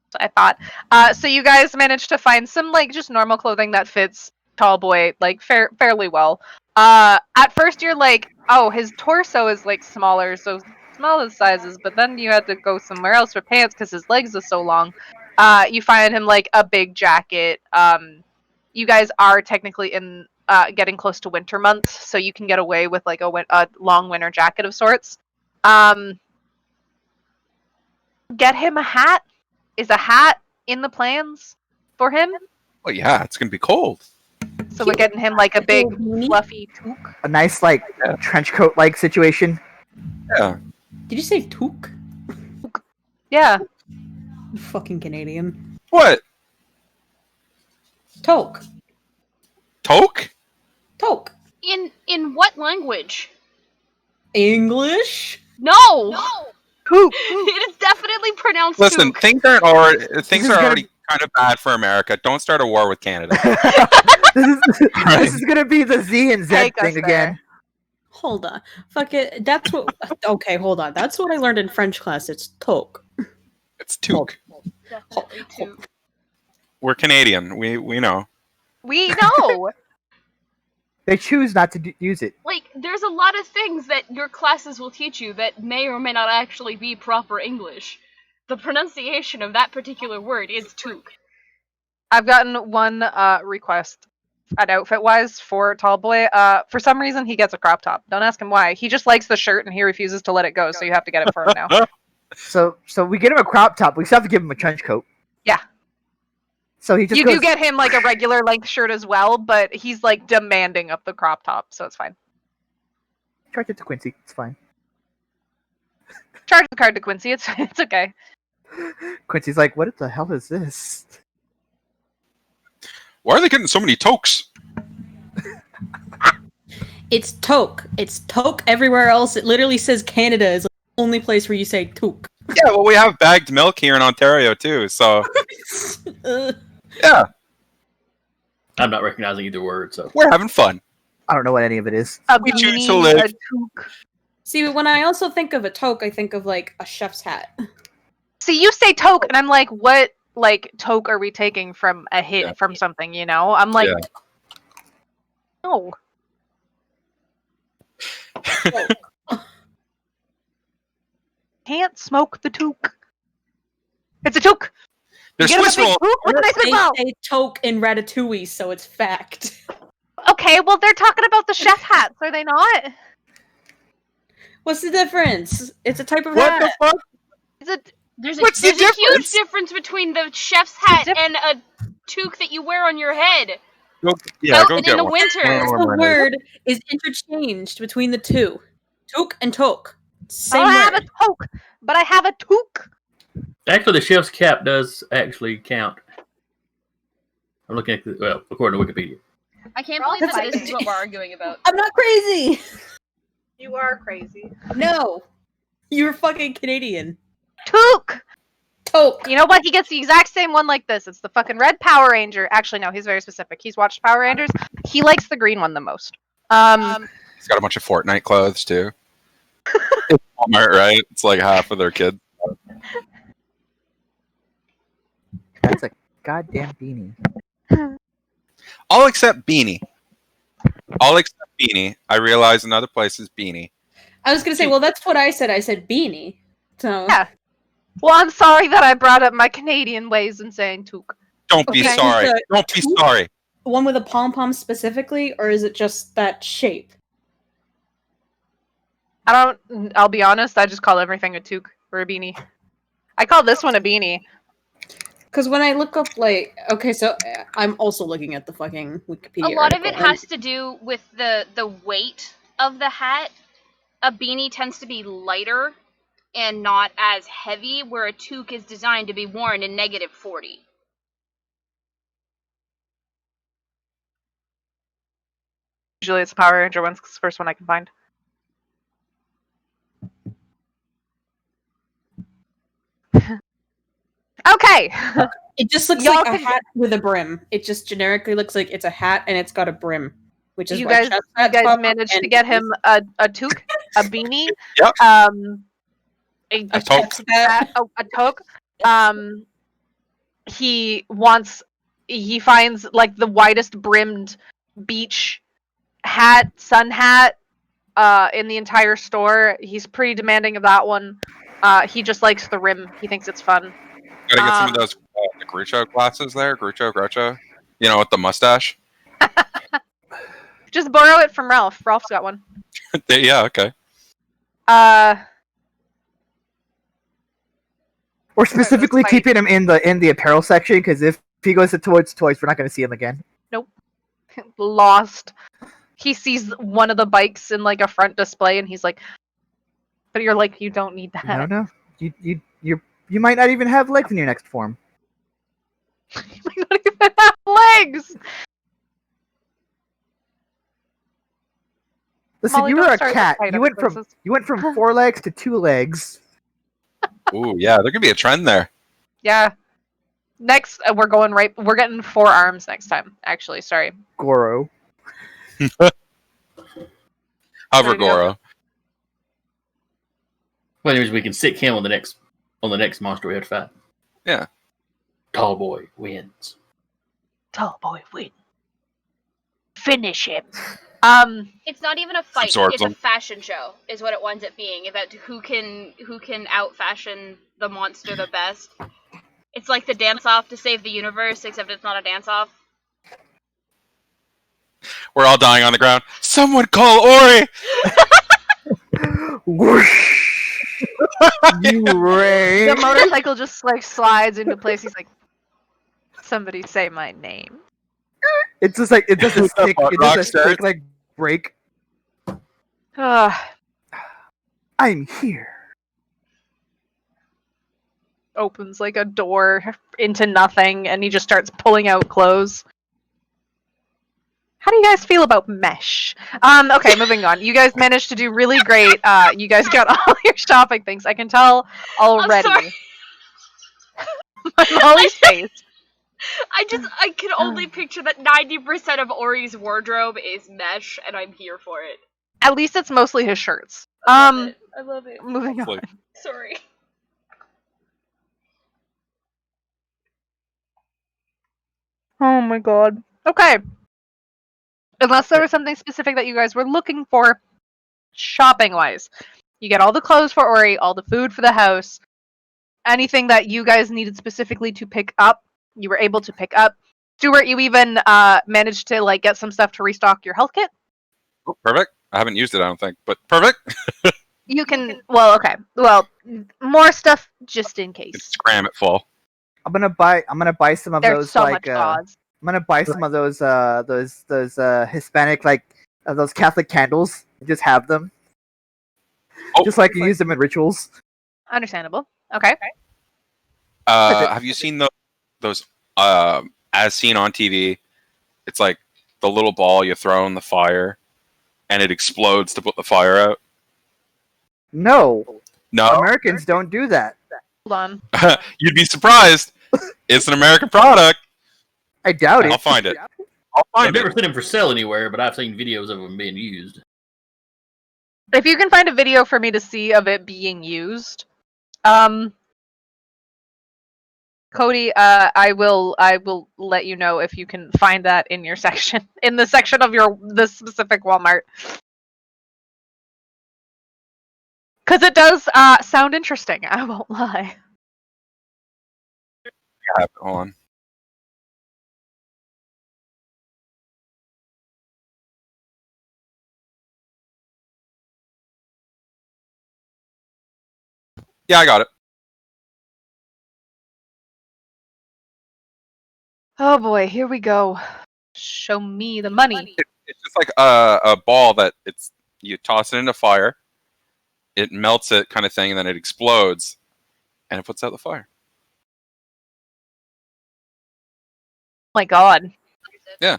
So I thought. So you guys managed to find some like just normal clothing that fits Tallboy like fairly well. At first you're like, oh, his torso is like smaller, so smaller sizes, but then you had to go somewhere else for pants because his legs are so long. You find him like a big jacket. You guys are technically in getting close to winter months, so you can get away with like a long winter jacket of sorts. Get him a hat. Is a hat in the plans for him? Well, yeah, it's gonna be cold. So we're getting him like a big fluffy toque. A nice like trench coat like situation. Yeah. Did you say toque? Yeah. You fucking Canadian. What? Toque. Toke? Toque. in what language? English? No. Poop. It is definitely pronounced Listen, toque. things are already is gonna- already kind of bad for America. Don't start a war with Canada. This is gonna be the Z and Z Take us thing again. Hold on. Fuck it. That's what. Okay, hold on. That's what I learned in French class. It's toque. It's Took. Definitely too. We're Canadian. We know. We know. They choose not to use it. Like, there's a lot of things that your classes will teach you that may or may not actually be proper English. The pronunciation of that particular word is toque. I've gotten one request at outfit-wise for Tallboy. For some reason, he gets a crop top. Don't ask him why. He just likes the shirt and he refuses to let it go, so you have to get it for him now. So we get him a crop top. We still have to give him a trench coat. Yeah. So he just You goes, do get him like a regular length shirt as well, but he's like demanding of the crop top, so it's fine. charge it to Quincy. It's fine. Charge the card to Quincy. It's okay. Quincy's like, what the hell is this? Why are they getting so many tokes? It's toque. It's toque everywhere else. It literally says Canada is the only place where you say toque. Yeah, well, we have bagged milk here in Ontario too. So yeah, I'm not recognizing either word, so we're having fun. I don't know what any of it is. A We choose beanie, to live. a toque. See, when I also think of a toque, I think of like a chef's hat. See, you say toque, and I'm like, what like toque are we taking from a hit Yeah. from something? You know, I'm like, Yeah. no. Can't smoke the toque. It's a toque. There's You get him a Swiss big roll. toque with a nice big They mouth. say toque in Ratatouille, so it's fact. Okay, well they're talking about the chef hats, are they not? What's the difference? It's a type of What hat. the fuck? Is it? There's a, What's the there's a huge difference? difference between the chef's hat diff- and a toque that you wear on your head. Go, yeah, Out go and get in the one. winter. Yeah. The word is interchanged between the two. Toque and toque. Same I have word. a toque, but I have a toque. actually, the chef's cap does actually count. I'm looking at according to Wikipedia. I can't We're all believe that fighting. this is what we're arguing about. I'm not crazy. You are crazy. No. You're fucking Canadian. Toque. Toque. You know what? He gets the exact same one like this. It's the fucking red Power Ranger. Actually, no, he's very specific. He's watched Power Rangers. He likes the green one the most. He's got a bunch of Fortnite clothes too. It's Walmart, right? It's like half of their kids. That's a goddamn beanie. All except Beanie. All except Beanie. I realize in other places Beanie. I was gonna say, well, that's what I said. I said beanie. So Yeah. Well, I'm sorry that I brought up my Canadian ways in saying toque. Don't be Okay, sorry. the Don't be toque- sorry. one with a pom pom specifically, or is it just that shape? I'll be honest, I just call everything a toque or a beanie. I call this one a beanie. Because when I look up, like, okay, so I'm also looking at the fucking Wikipedia. A lot of it article, and has to do with the weight of the hat. A beanie tends to be lighter and not as heavy, where a toque is designed to be worn in -40. Usually it's the Power Ranger one's the first one I can find. Okay. It just looks Y'all like a can- hat with a brim. It just generically looks like it's a hat and it's got a brim, which is you why guys, chest you hats guys pop up managed to and get him a toque, a beanie, Yep. a A toque. chest hat. a toque. He finds like the widest brimmed beach hat, sun hat, in the entire store. He's pretty demanding of that one. He just likes the rim. He thinks it's fun. Gotta get some of those the Groucho glasses there. Groucho. You know, with the mustache. Just borrow it from Ralph. Ralph's got one. Yeah, okay. We're specifically fight. keeping him in the apparel section because if he goes towards toys, we're not going to see him again. Lost. He sees one of the bikes in like a front display, and he's like, "But you're like, you don't need that. No. You might not even have legs in your next form. You might not even have legs." Listen, Molly, you don't were a start the cat. fight You up went with from 4 legs to 2 legs. Ooh, yeah, there could be a trend there. Yeah. Next, we're getting 4 arms next time. Actually, sorry. Goro. Hover There you go. Goro. Well, anyways, we can sick him on the next on the next monster we have to fight. Yeah. Tall boy wins. Tall boy win. Finish him. It's not even a fight. Absorbs It's a them. fashion show, is what it winds up being, about who can out fashion the monster the best. It's like the dance off to save the universe, except it's not a dance off. We're all dying on the ground. Someone call Ori! Whoosh! You rain. The motorcycle just like slides into place. He's like, somebody say my name. It's just like it's just a stick. What, It's just a Rockstar? stick like break. Ugh. I'm here. Opens like a door into nothing, and he just starts pulling out clothes. How do you guys feel about mesh? Okay, moving on. You guys managed to do really great. You guys got all your shopping things. I can tell already. sorry. Molly's face. I can only picture that 90% of Ori's wardrobe is mesh, and I'm here for it. At least it's mostly his shirts. I love it. Moving on. Like, Sorry. Oh my god. Okay. Unless there was something specific that you guys were looking for, shopping wise, you get all the clothes for Ori, all the food for the house, anything that you guys needed specifically to pick up, you were able to pick up. Stuart, you even managed to like get some stuff to restock your health kit. oh, perfect. I haven't used it, I don't think, but perfect. You can. Well, okay. Well, more stuff just in case. It's cram it full. I'm gonna buy some of There's those so like much odds. I'm gonna buy some of those Hispanic like those Catholic candles and just have them. Oh. Just so I can use them in rituals. Understandable. Okay. Have you seen those as seen on TV? It's like the little ball you throw in the fire, and it explodes to put the fire out. No, No, Americans don't do that. Hold on. you'd be surprised. It's an American product. I doubt it. I'll find it. I'll I've find never it. seen them for sale anywhere, but I've seen videos of them being used. If you can find a video for me to see of it being used, Cody, I will let you know if you can find that in your section, in the section of the specific Walmart, because it does sound interesting. I won't lie. Hold on. Yeah, I got it. Oh boy, here we go. Show me the money. It's just like a ball that you toss it into fire, it melts it, kind of thing, and then it explodes, and it puts out the fire. Oh my god. Yeah.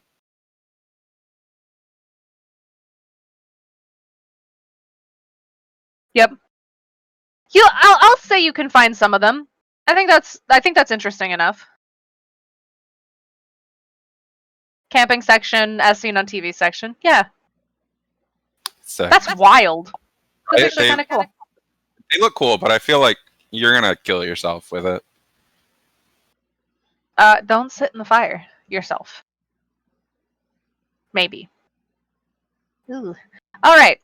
Yep. I'll say you can find some of them. I think that's interesting enough. Camping section, as seen on TV section. Yeah, So that's wild. That's Right? actually kind of cool. they look cool, but I feel like you're gonna kill yourself with it. Don't sit in the fire yourself. Maybe. Ooh. All right.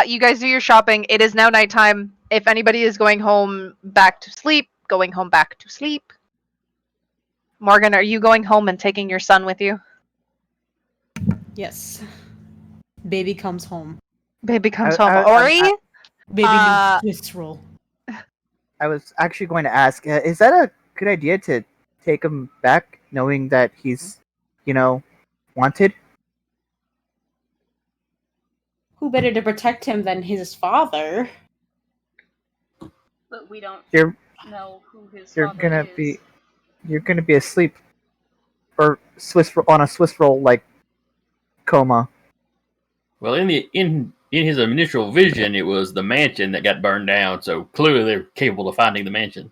You guys do your shopping. It is now nighttime. If anybody is going home back to sleep, going home back to sleep. Morgan, are you going home and taking your son with you? Yes. Baby comes home. Baby comes I- home. I- Ori? Baby Uh, needs visceral. I was actually going to ask, is that a good idea to take him back, knowing that he's, wanted? Who better to protect him than his father? But we don't You're know who his you're father gonna is. you're gonna be asleep, or on a Swiss roll like coma. Well, in his initial vision, it was the mansion that got burned down. So clearly, they're capable of finding the mansion.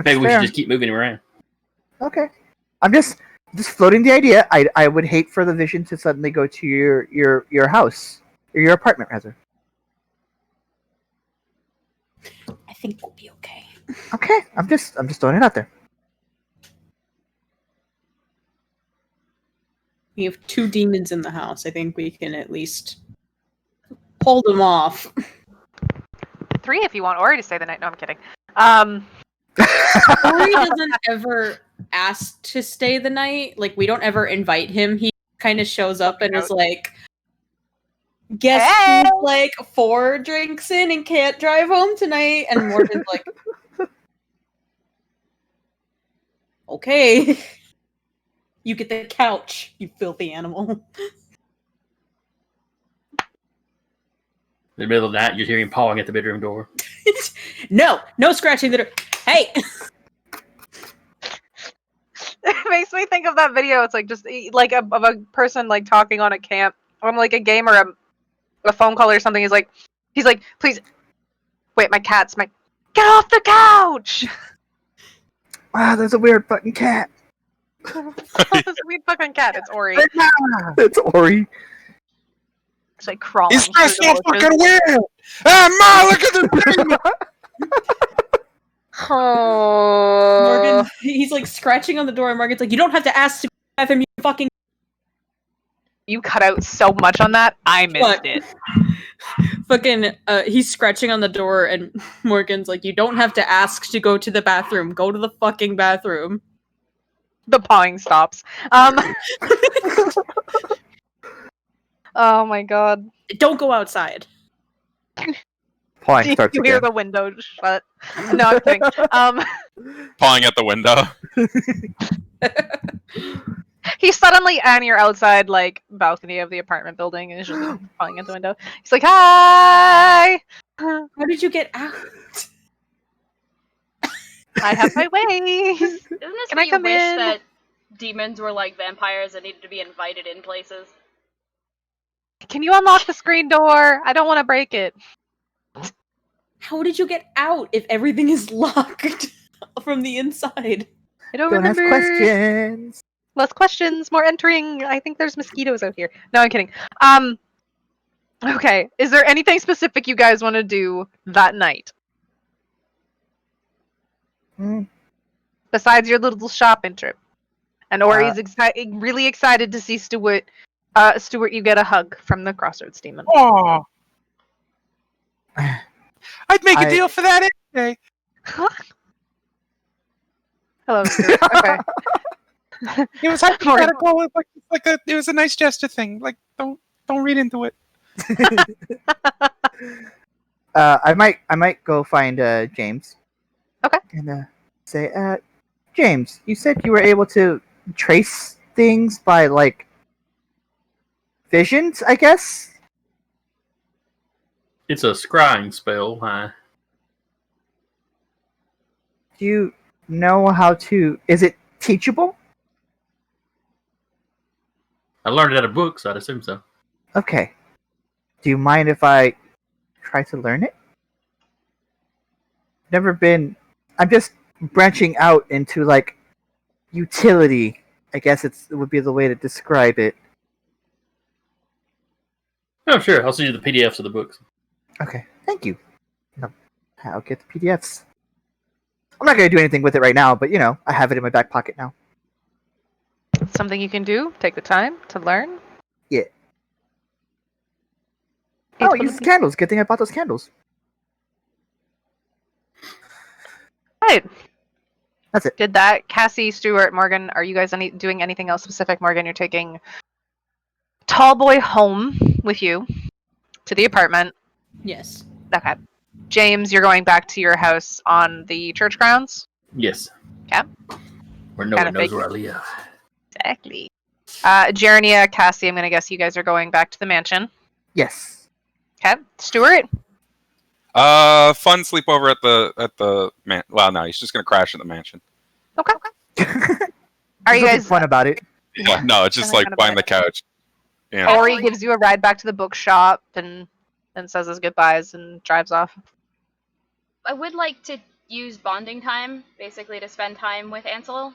Maybe we should just keep moving him around. Okay. I'm just floating the idea. I would hate for the vision to suddenly go to your house or your apartment rather. I think we'll be okay. Okay, I'm just throwing it out there. We have 2 demons in the house. I think we can at least hold them off. 3 if you want Ori to stay the night. No, I'm kidding. Ori doesn't ever ask to stay the night. Like, we don't ever invite him. He kind of shows up and is like, guess Hey! who's like 4 drinks in and can't drive home tonight? And Morgan's like, okay. You get the couch, you filthy animal. In the middle of the night, you're hearing pawing at the bedroom door. No scratching the door. Hey! It makes me think of that video. It's like just like of a person like talking on a camp, on like a game or a phone call or something. He's like, please, wait, my cat's get off the couch. Wow, there's a weird fucking cat. This weird fucking cat. It's Ori. It's Ori. It's like crawling. He's dressed through so the bushes. fucking weird. Ah, Ma, look at the thing. Oh. Morgan, he's like scratching on the door, and Morgan's like, you don't have to ask to have him, you fucking. You cut out so much on that. I missed What? it. Fucking, he's scratching on the door, and Morgan's like, you don't have to ask to go to the bathroom. Go to the fucking bathroom. The pawing stops. Oh my god. Don't go outside. Pawing starts You hear again. the window shut. No, I'm kidding. Pawing at the window. He's suddenly on your outside like balcony of the apartment building and he's just pawing at the window. He's like, hi! How did you get out? I have my ways. Isn't this Can what I you come wish in? that demons were like vampires that needed to be invited in places? Can you unlock the screen door? I don't want to break it. How did you get out if everything is locked from the inside? I don't Don't ask remember. questions. Less questions, more entering. I think there's mosquitoes out here. No, I'm kidding. Okay. Is there anything specific you guys want to do that night? Mm, Besides your little shopping trip? And Ori's really excited to see Stuart. Stuart, you get a hug from the Crossroads demon. Aw. I'd make a I- deal for that any day. Hello, Stuart. Okay. It was hypothetical. It was a nice gesture thing. Like, don't read into it. I might go find James. Okay. And say, James, you said you were able to trace things by like visions, I guess. It's a scrying spell, huh? Do you know how to? Is it teachable? I learned it out of books, so I'd assume so. Okay. Do you mind if I try to learn it? Never been. I'm just branching out into like utility. I guess it would be the way to describe it. Oh, sure. I'll send you the PDFs of the books. Okay, thank you. No, I'll get the PDFs. I'm not gonna do anything with it right now, but you know, I have it in my back pocket now. Something you can do. Take the time to learn. Yeah. It's Oh, one use of the candles. Good thing I bought those candles. Right. That's it. Did that, Cassie, Stuart, Morgan? Are you guys doing anything else specific? Morgan, you're taking Tallboy home with you to the apartment. Yes. Okay. James, you're going back to your house on the church grounds. Yes. Okay. Where no one Kinda knows fake where I live. Exactly. Jerenia, Cassie, I'm gonna guess you guys are going back to the mansion. Yes. Okay. Stuart. Fun sleepover at the man. Well, no, he's just gonna crash at the mansion. Okay. Are There's you nothing guys? fun about it? Yeah, no, it's just Kinda like kinda behind the bad. couch. Yeah. Ori gives you a ride back to the bookshop and says his goodbyes and drives off. I would like to use bonding time, basically to spend time with Ansel.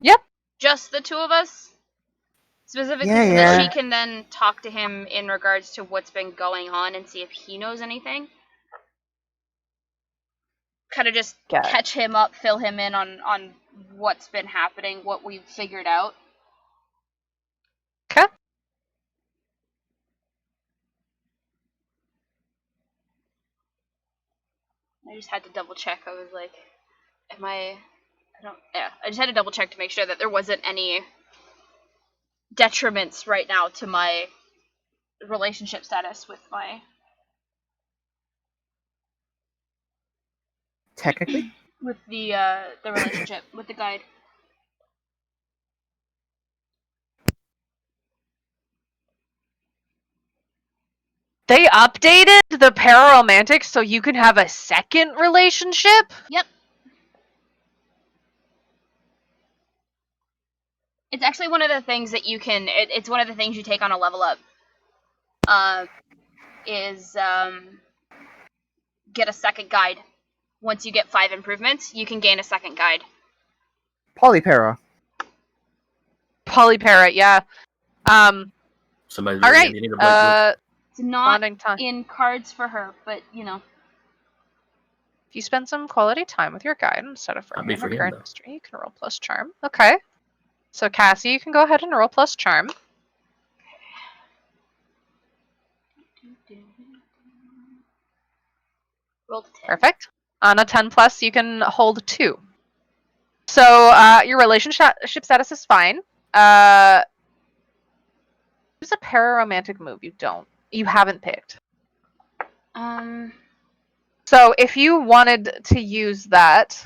Yep. Just the 2 of us. Specifically Yeah, so yeah. that she can then talk to him in regards to what's been going on and see if he knows anything. kind of just Got it. catch him up, fill him in on what's been happening, what we've figured out. Okay. I just had to double check. I was like, I just had to double check to make sure that there wasn't any detriments right now to my relationship status with my Technically, with the relationship with the guide. They updated the pararomantic so you can have a second relationship? Yep. It's actually one of the things that you can. It's one of the things you take on a level up. Get a second guide. Once you get 5 improvements, you can gain a second guide. polypara. Polypara, yeah. Somebody's All really right. needing a break. It's not Bonding time. in cards for her, but If you spend some quality time with your guide instead of That'd be for for him, current though. history, you can roll plus charm. Okay. So Cassie, you can go ahead and roll plus charm. Roll the 10. Perfect. On a 10 plus, you can hold 2. So your relationship status is fine. Who's a pararomantic move you haven't picked? So if you wanted to use that,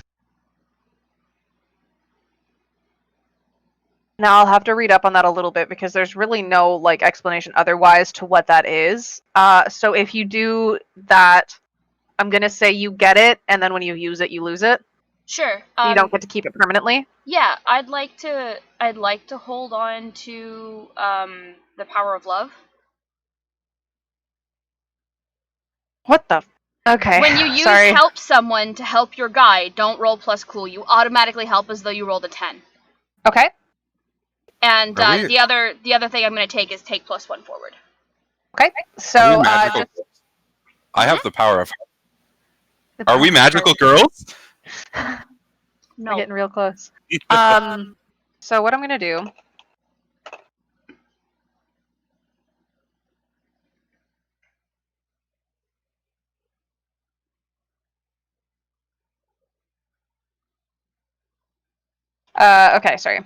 now I'll have to read up on that a little bit because there's really no like explanation otherwise to what that is. So if you do that, I'm gonna say you get it, and then when you use it, you lose it. Sure. You don't get to keep it permanently. Yeah, I'd like to hold on to the power of love. What the? Okay. When you use Sorry. help someone to help your guide, don't roll plus cool. You automatically help as though you rolled a 10. Okay. And Are we- the other thing I'm going to take is take plus 1 forward. Okay. Are So we magical? I have the power of. the Are we power- magical girls? No. We're getting real close. So what I'm gonna do? Okay, sorry.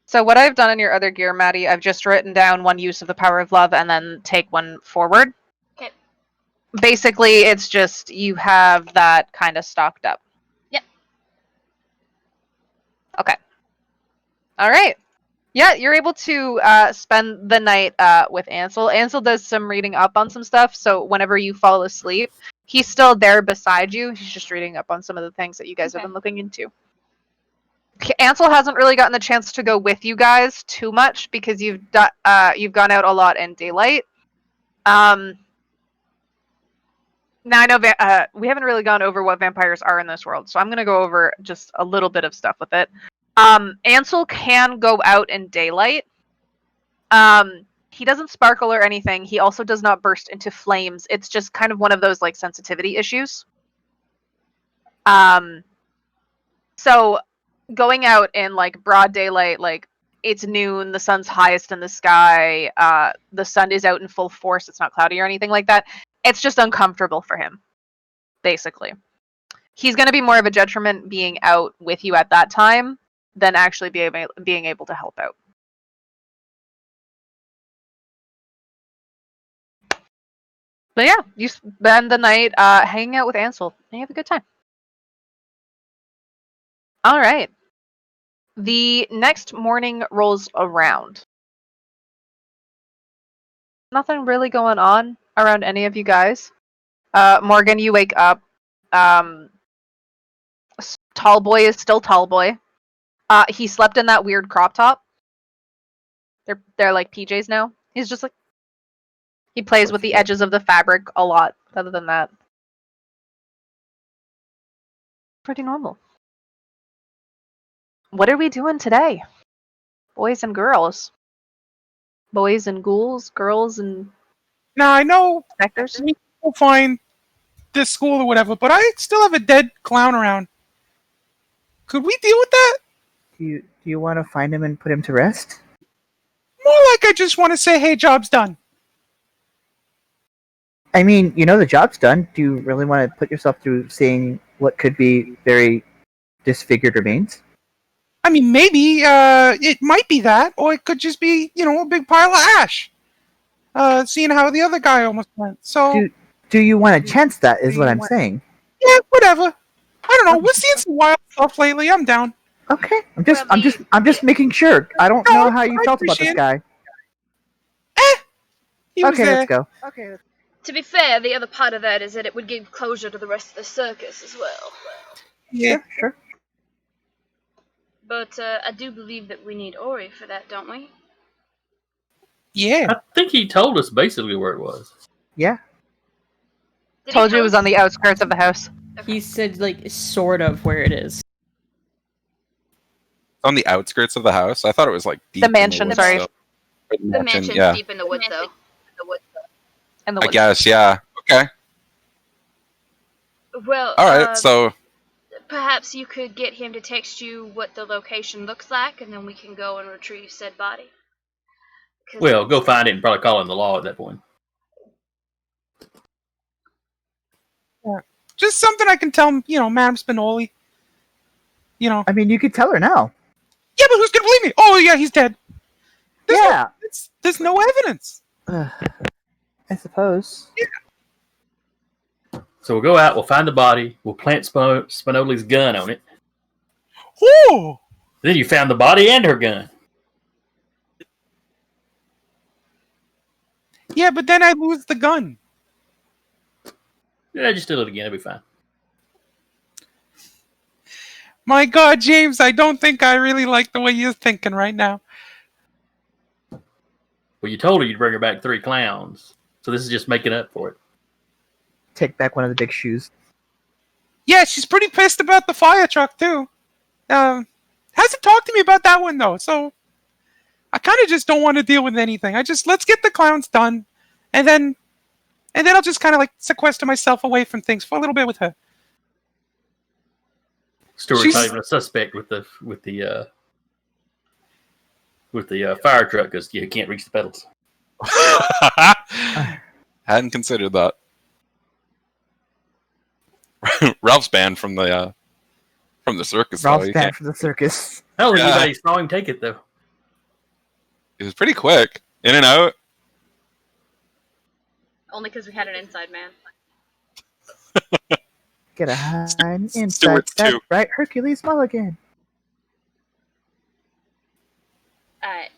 So what I've done in your other gear, Maddie, I've just written down 1 use of the power of love and then take 1 forward. Okay. Basically, it's just you have that kind of stocked up. Yep. Okay. All right. Yeah, you're able to spend the night with Ansel. Ansel does some reading up on some stuff, so whenever you fall asleep, he's still there beside you. He's just reading up on some of the things that you guys have Okay. been looking into. Ansel hasn't really gotten the chance to go with you guys too much because you've gone out a lot in daylight. Now I know we haven't really gone over what vampires are in this world, so I'm going to go over just a little bit of stuff with it. Ansel can go out in daylight. He doesn't sparkle or anything. He also does not burst into flames. It's just kind of one of those like sensitivity issues. So going out in like broad daylight, like it's noon, the sun's highest in the sky, the sun is out in full force, it's not cloudy or anything like that. It's just uncomfortable for him, basically. He's going to be more of a detriment being out with you at that time than actually being able to help out. But yeah, you spend the night hanging out with Ansel, and you have a good time. All right. The next morning rolls around. Nothing really going on around any of you guys. Morgan, you wake up. Tall boy is still tall boy. He slept in that weird crop top. They're like PJs now. He's just like he plays with the edges of the fabric a lot. Other than that, pretty normal. What are we doing today? Boys and girls. Boys and ghouls, girls and Now I know specters. go find this school or whatever, but I still have a dead clown around. Could we deal with that? Do you want to find him and put him to rest? More like I just want to say, hey, job's done. I mean, you know the job's done. Do you really want to put yourself through seeing what could be very disfigured remains? I mean, maybe it might be that, or it could just be, a big pile of ash. Seeing how the other guy almost went. So, Do you want to chance that? Is what I'm saying. yeah, whatever. I don't know. We're seeing some wild stuff lately. I'm down. Okay, I'm just making sure. I don't know how you I felt about this appreciate guy. He was Okay, there. let's go. To be fair, the other part of that is that it would give closure to the rest of the circus as well. Yeah. Sure. But I do believe that we need Ori for that, don't we? Yeah. I think he told us basically where it was. Yeah. Did he Told you it tell was us- on the outskirts of the house. He said, like, sort of where it is. On the outskirts of the house. I thought it was like deep The in mansion, woods, sorry. so- The mansion's yeah. deep in the woods, though. In the I woods. guess, yeah. Okay. Well, All right. So perhaps you could get him to text you what the location looks like, and then we can go and retrieve said body. 'Cause Well, go find it and probably call in the law at that point. Just something I can tell, Madame Spinoli. I mean, you could tell her now. Yeah, but who's gonna believe me? Oh, yeah, he's dead. Yeah. There's no evidence. I suppose. So we'll go out, we'll find the body, we'll plant Spinoli's gun on it. Oh, Then you found the body and her gun. yeah, but then I lose the gun. Yeah, just do it again, it'll be fine. My God, James, I don't think I really like the way you're thinking right now. Well, you told her you'd bring her back 3 clowns. So this is just making up for it. Take back one of the big shoes. Yeah, she's pretty pissed about the fire truck too. Hasn't talked to me about that one though, so I kind of just don't want to deal with anything. Let's get the clowns done, and then I'll just kind of like sequester myself away from things for a little bit with her. Stewart's She's- not even a suspect with the fire truck because you can't reach the pedals. hadn't considered that. Ralph's banned from the circus. Ralph's though. You banned can't- from the circus. I don't think Yeah. anybody saw him take it though. It was pretty quick, in and out. Only because we had an inside man. Get a hide inside Stewart's that too. bright Hercules mulligan. Alright.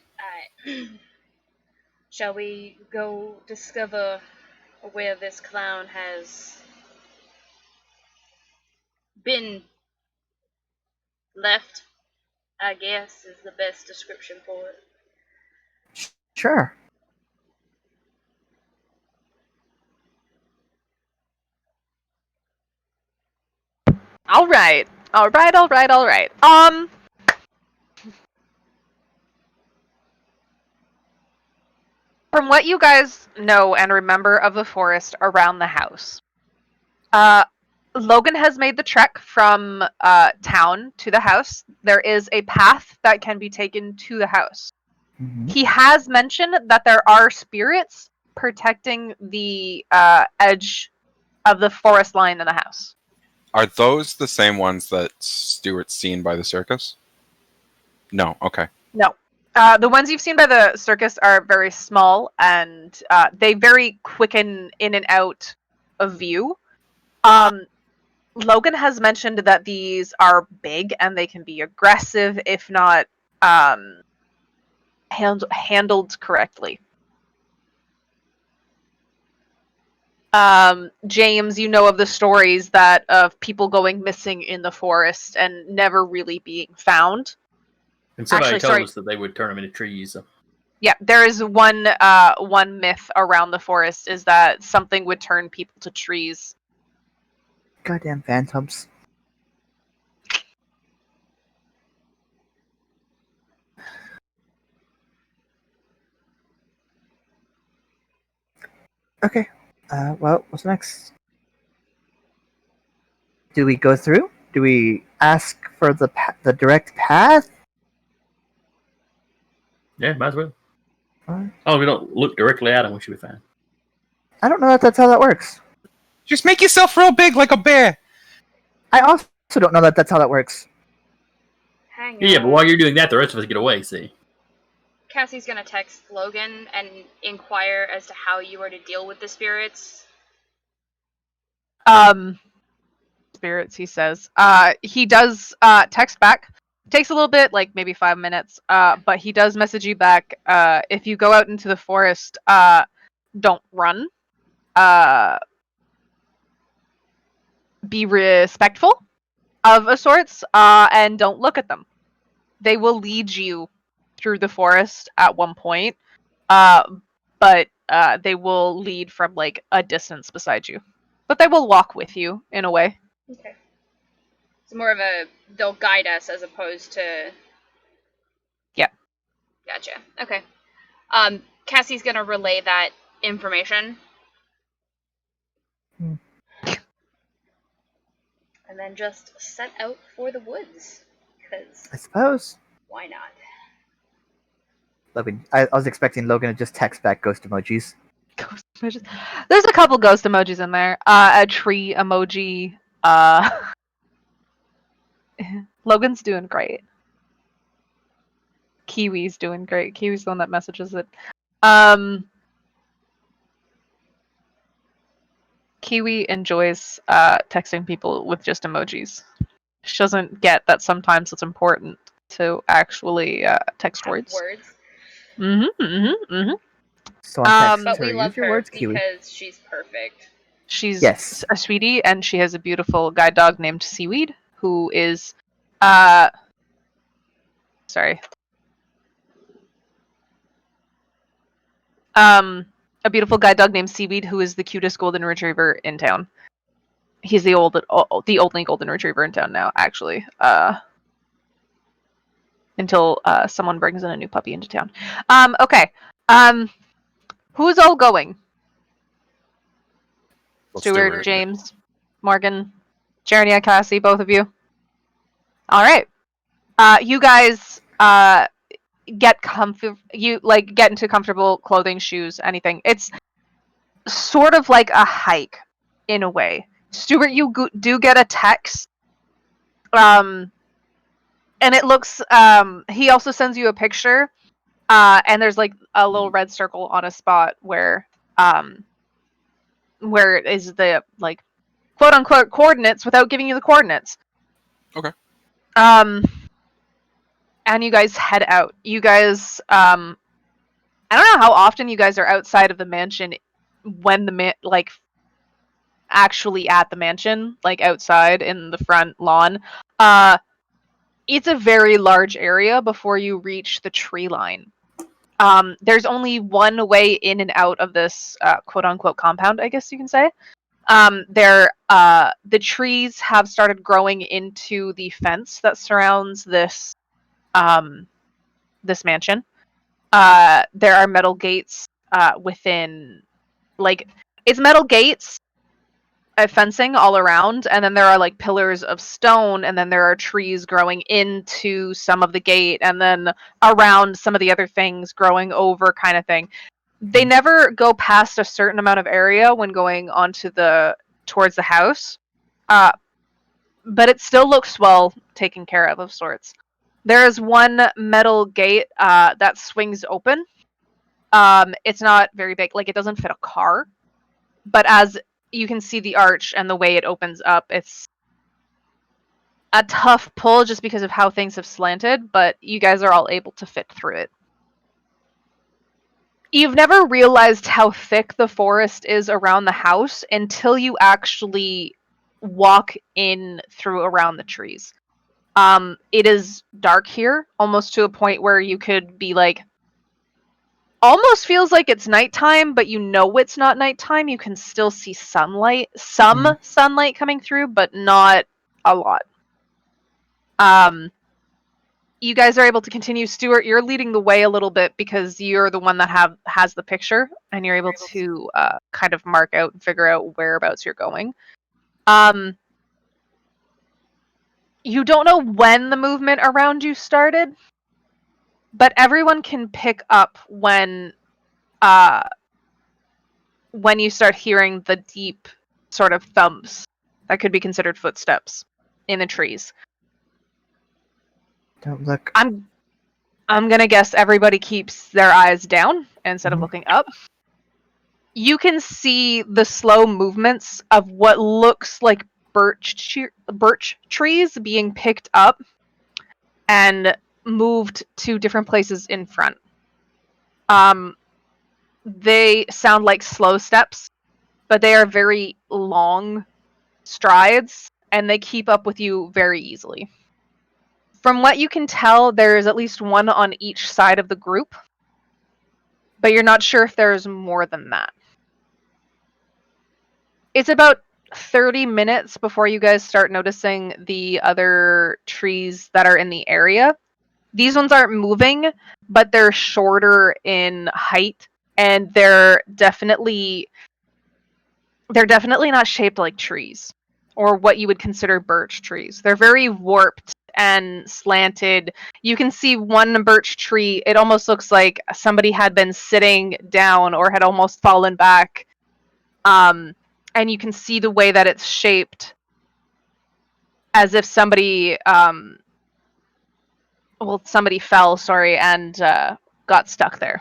Shall we go discover where this clown has been left? I guess is the best description for it. Sure. All right. From what you guys know and remember of the forest around the house, Logan has made the trek from town to the house. There is a path that can be taken to the house. Mhm. He has mentioned that there are spirits protecting the edge of the forest line in the house. Are those the same ones that Stewart's seen by the circus? No. Okay. No. The ones you've seen by the circus are very small, and they very quicken in and out of view. Logan has mentioned that these are big and they can be aggressive if not handled correctly. James, you know of the stories of people going missing in the forest and never really being found. And somebody Actually, told sorry. us that they would turn them into trees. So. Yeah, there is one myth around the forest is that something would turn people to trees. Goddamn phantoms. Okay. Well, what's next? Do we go through? Do we ask for the direct path? Yeah, might as well. Alright. Oh, we don't look directly at him. We should be fine. I don't know if that's how that works. Just make yourself real big like a bear. I also don't know that that's how that works. Hang on. Yeah, but while you're doing that, the rest of us get away. See. Cassie's gonna text Logan and inquire as to how you are to deal with the spirits. Spirits, he says. He does text back. Takes a little bit, like maybe 5 minutes. But he does message you back. If you go out into the forest, don't run. Be respectful of a sorts, and don't look at them. They will lead you through the forest at one point, but they will lead from like a distance beside you. But they will walk with you in a way. Okay. It's more of a they'll guide us as opposed to. Yeah. Gotcha. Okay. Cassie's gonna relay that information. Hmm. And then just set out for the woods. Because I suppose. why not? Logan, I was expecting Logan to just text back ghost emojis. Ghost emojis. There's a couple ghost emojis in there. A tree emoji. Logan's doing great. Kiwi's doing great. Kiwi's the one that messages it. Kiwi enjoys texting people with just emojis. She doesn't get that sometimes it's important to actually text words. So I'm texting But her. we love Use your her words, Kiwi. because she's perfect. She's Yes. a sweetie, and she has a beautiful guide dog named Seaweed, who is, sorry. A beautiful guide dog named Seaweed, who is the cutest golden retriever in town. He's the only golden retriever in town now, actually. Until someone brings in a new puppy into town. Okay. Who's all going? Well, Stuart, James, Morgan, Jerenia, Cassie, both of you. All right. You guys get get into comfortable clothing, shoes, anything. It's sort of like a hike in a way. Stuart, you do get a text. And it looks he also sends you a picture. And there's like a little red circle on a spot where is the like quote unquote coordinates without giving you the coordinates. Okay. And you guys head out. You guys I don't know how often you guys are outside of the mansion when actually at the mansion, like outside in the front lawn. It's a very large area before you reach the tree line. There's only one way in and out of this quote-unquote compound, I guess you can say. The trees have started growing into the fence that surrounds this this mansion. There are metal gates within, like, it's metal gates, fencing all around, and then there are like pillars of stone, and then there are trees growing into some of the gate, and then around some of the other things growing over, kind of thing. They never go past a certain amount of area when going onto towards the house, but it still looks well taken care of sorts. There is one metal gate that swings open. It's not very big, like it doesn't fit a car, but as you can see the arch and the way it opens up, it's a tough pull just because of how things have slanted, but you guys are all able to fit through it. You've never realized how thick the forest is around the house until you actually walk in through around the trees. It is dark here, almost to a point where you could be like, almost feels like it's nighttime, but you know it's not nighttime. You can still see sunlight, sunlight coming through, but not a lot. you guys are able to continue. Stuart, you're leading the way a little bit because you're the one that has the picture, and you're able to kind of mark out and figure out whereabouts you're going. You don't know when the movement around you started, but everyone can pick up when you start hearing the deep sort of thumps that could be considered footsteps in the trees. Don't look. I'm gonna guess everybody keeps their eyes down instead of looking up. You can see the slow movements of what looks like birch trees being picked up and moved to different places in front. They sound like slow steps, but they are very long strides, and they keep up with you very easily. From what you can tell, there's at least one on each side of the group, but you're not sure if there's more than that. It's about 30 minutes before you guys start noticing the other trees that are in the area. These ones aren't moving, but they're shorter in height, and they're definitely not shaped like trees or what you would consider birch trees. They're very warped and slanted. You can see one birch tree, it almost looks like somebody had been sitting down or had almost fallen back. And you can see the way that it's shaped as if somebody fell, and got stuck there.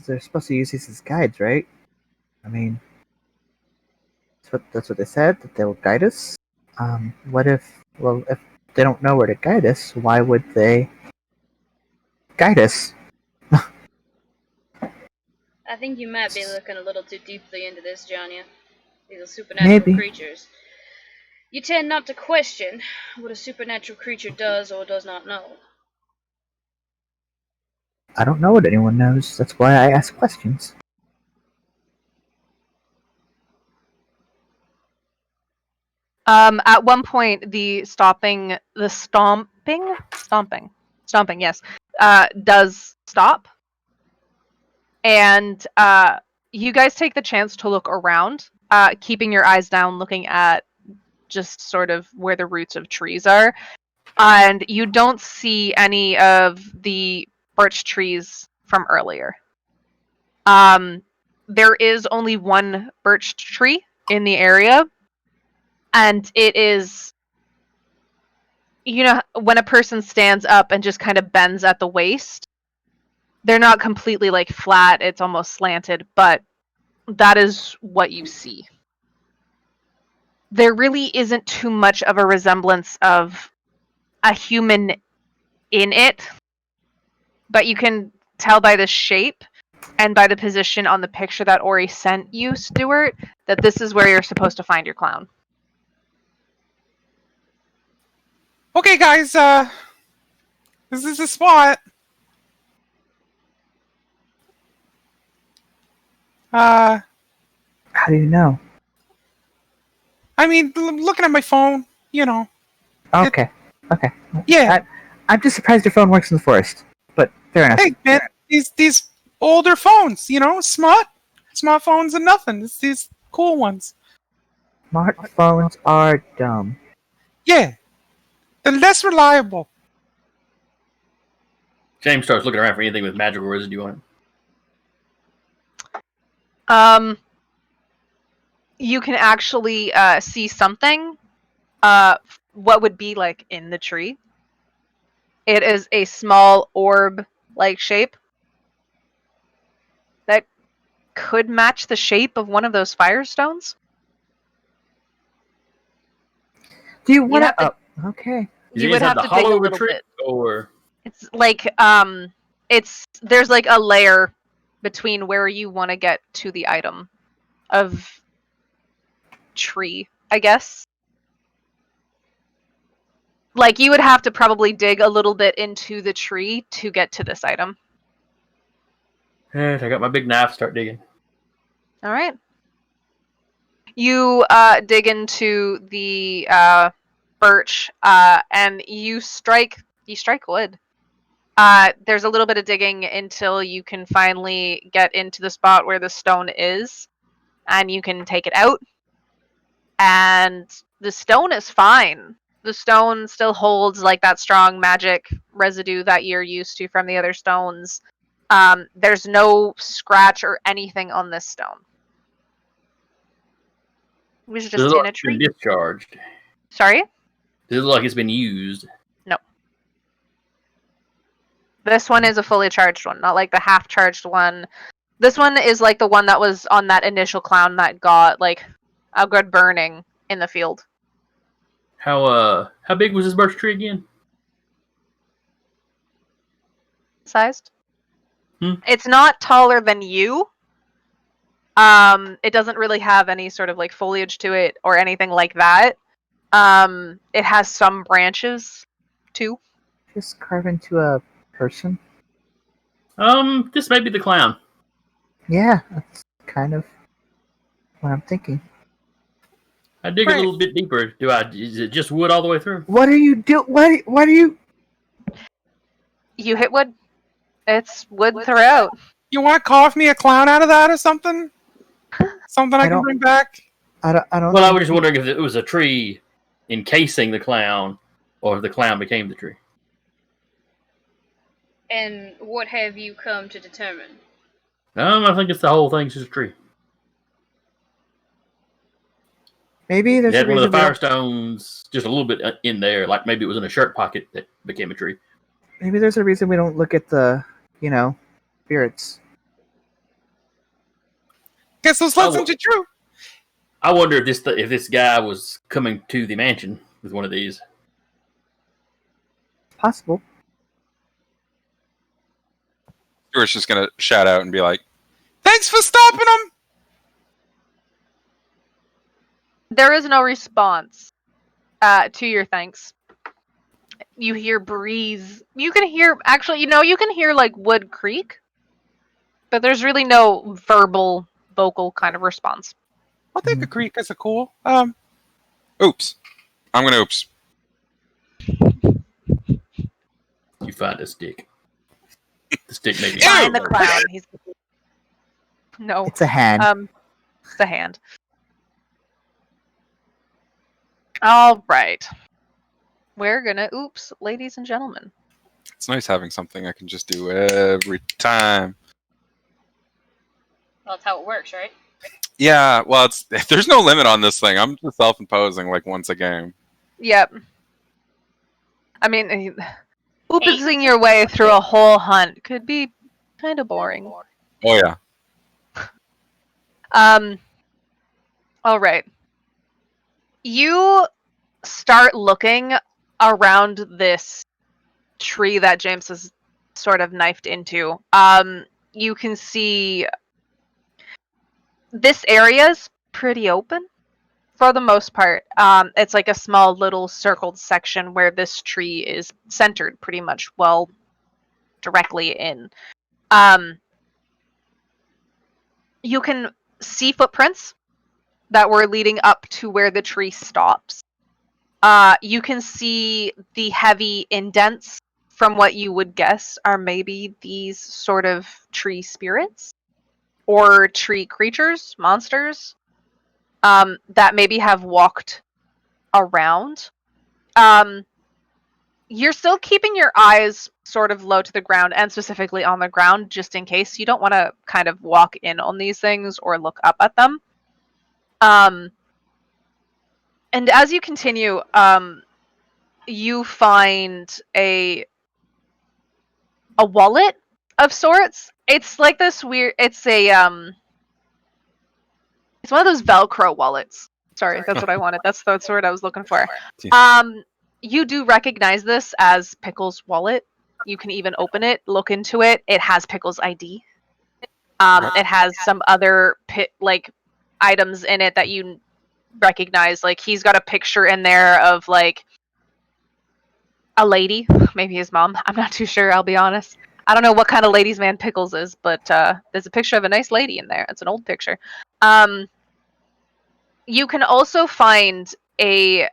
They're supposed to use these as guides, right? I mean, that's what they said, that they will guide us. If they don't know where to guide us, why would they guide us? I think you might be looking a little too deeply into this, Janya. These are supernatural creatures. You tend not to question what a supernatural creature does or does not know. I don't know what anyone knows. That's why I ask questions. At one point, the stomping, yes, does stop. And you guys take the chance to look around, keeping your eyes down, looking at just sort of where the roots of trees are. And you don't see any of the birch trees from earlier. There is only one birch tree in the area. And it is, when a person stands up and just kind of bends at the waist, they're not completely like flat, it's almost slanted, but that is what you see. There really isn't too much of a resemblance of a human in it, but you can tell by the shape and by the position on the picture that Ori sent you, Stuart, that this is where you're supposed to find your clown. Okay, guys, this is the spot. How do you know? I mean, looking at my phone, you know. Okay. Yeah. I'm just surprised your phone works in the forest. But fair enough. Hey, man, these older phones, smartphones and nothing. It's these cool ones. Smartphones are dumb. Yeah. They're less reliable. James starts looking around for anything with magical residue on it. You can actually see something. What would be like in the tree? It is a small orb-like shape that could match the shape of one of those firestones. Do you want to? Okay. You would have to dig a little bit. Or it's like there's like a layer between where you want to get to the item of tree, I guess. Like you would have to probably dig a little bit into the tree to get to this item. I got my big knife. Start digging. All right. You dig into the birch, and you strike wood. There's a little bit of digging until you can finally get into the spot where the stone is, and you can take it out. And the stone is fine. The stone still holds like that strong magic residue that you're used to from the other stones. There's no scratch or anything on this stone. It was Does just it in look a like it's tree. been discharged? Sorry? Does it look like it's been used? This one is a fully charged one, not like the half-charged one. This one is like the one that was on that initial clown that got like a good burning in the field. How big was this birch tree again? Sized. Hmm. It's not taller than you. It doesn't really have any sort of like foliage to it or anything like that. It has some branches too. Just carve into a person. This may be the clown. Yeah, that's kind of what I'm thinking. I dig a little bit deeper. Is it just wood all the way through? What are you do? What are you? You hit wood. It's wood throughout. You want to cough me a clown out of that or something? Something I can don't- bring back? I don't. Well, I think was just wondering if it was a tree encasing the clown, or if the clown became the tree. And what have you come to determine? I think it's the whole thing's just a tree. Maybe It there's a had one of reason. the We don't, firestones just a little bit in there, like maybe it was in a shirt pocket that became a tree. maybe there's a reason we don't look at the, spirits. Guess those lessons are true. I wonder if this guy was coming to the mansion with one of these. Possible. Stuart's just gonna shout out and be like, Thanks for stopping them. There is no response to your thanks. You hear breeze. You can hear, actually, you can hear like wood creak, but there's really no vocal kind of response. I'll take a creek as a cool. oops. I'm gonna oops. You find a stick. The stick may be. Find the clown. He's no. It's a hand. It's a hand. All right. We're gonna oops, ladies and gentlemen. It's nice having something I can just do every time. Well, that's how it works, right? Yeah, well, there's no limit on this thing. I'm just self-imposing like once a game. Yep. I mean, oopsing your way through a whole hunt could be kind of boring. Oh yeah. All right. You start looking around this tree that James has sort of knifed into. You can see this area's pretty open for the most part. It's like a small little circled section where this tree is centered pretty much directly in. You can see footprints that were leading up to where the tree stops. You can see the heavy indents from what you would guess are maybe these sort of tree spirits or tree creatures, monsters, that maybe have walked around. You're still keeping your eyes sort of low to the ground and specifically on the ground just in case. You don't want to kind of walk in on these things or look up at them. And as you continue, you find a wallet of sorts. It's like this weird. It's one of those Velcro wallets. Sorry, that's what I wanted. That's the word I was looking for. You do recognize this as Pickle's wallet. You can even open it, look into it. It has Pickle's ID. It has some other items in it that you recognize. Like he's got a picture in there of like a lady, maybe his mom. I'm not too sure. I'll be honest. I don't know what kind of ladies' man Pickles is, but there's a picture of a nice lady in there. It's an old picture. You can also find a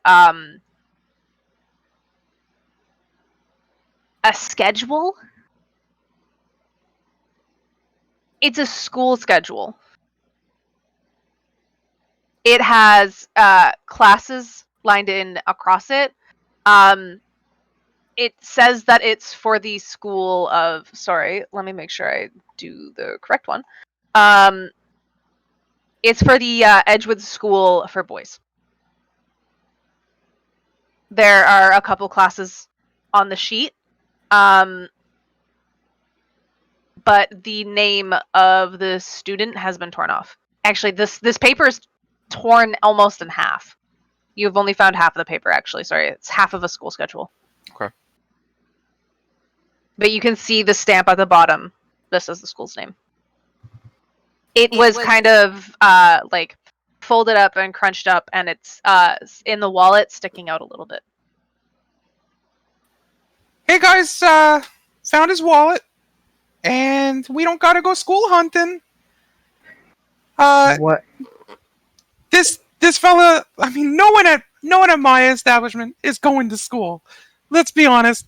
a schedule. It's a school schedule. It has classes lined in across it. It says that it's for the school of. Sorry, let me make sure I do the correct one. It's for the Edgewood School for Boys. There are a couple classes on the sheet, but the name of the student has been torn off. Actually, this paper is torn almost in half. You've only found half of the paper, actually. Sorry, it's half of a school schedule. Okay. But you can see the stamp at the bottom. This is the school's name. It was kind of like folded up and crunched up, and it's in the wallet, sticking out a little bit. Hey guys, found his wallet, and we don't gotta go school hunting. What? This fella, I mean, no one at my establishment is going to school. Let's be honest.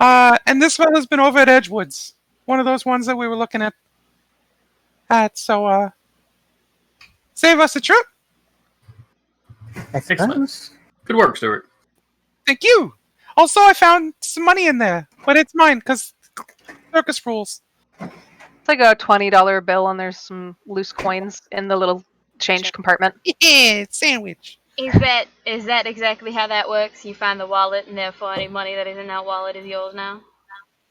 And this fella's been over at Edgewood's, one of those ones that we were looking at. So save us a trip. I suppose. Good work, Stuart. Thank you. Also, I found some money in there, but it's mine because circus rules. It's like a $20 bill, and there's some loose coins in the little change compartment. Yeah, sandwich. Is that exactly how that works? You find the wallet, and therefore any money that is in that wallet is yours now?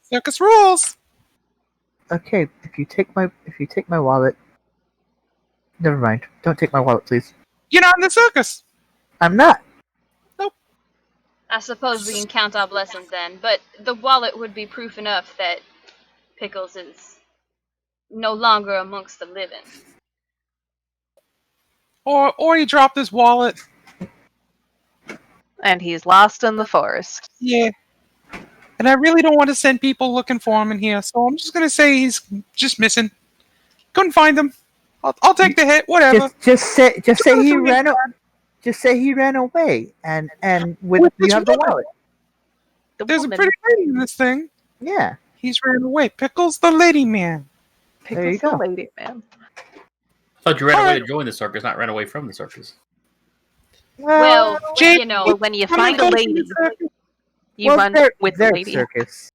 Circus rules. Okay, if you take my wallet. Never mind. Don't take my wallet, please. You're not in the circus. I'm not. I suppose we can count our blessings then, but the wallet would be proof enough that Pickles is no longer amongst the living. Or he dropped his wallet. And he's lost in the forest. Yeah. And I really don't want to send people looking for him in here, so I'm just gonna say he's just missing. Couldn't find him. I'll take the hit. Whatever. Just say he ran. Just say he ran away, and with you have the wallet. There's a pretty lady in this thing. Yeah. He's ran away. Pickles the lady man. There you go. Lady, man. I thought you ran away to join the circus, not ran away from the circus. Well, Jake, you know, When you find a lady, you run with the their lady. circus.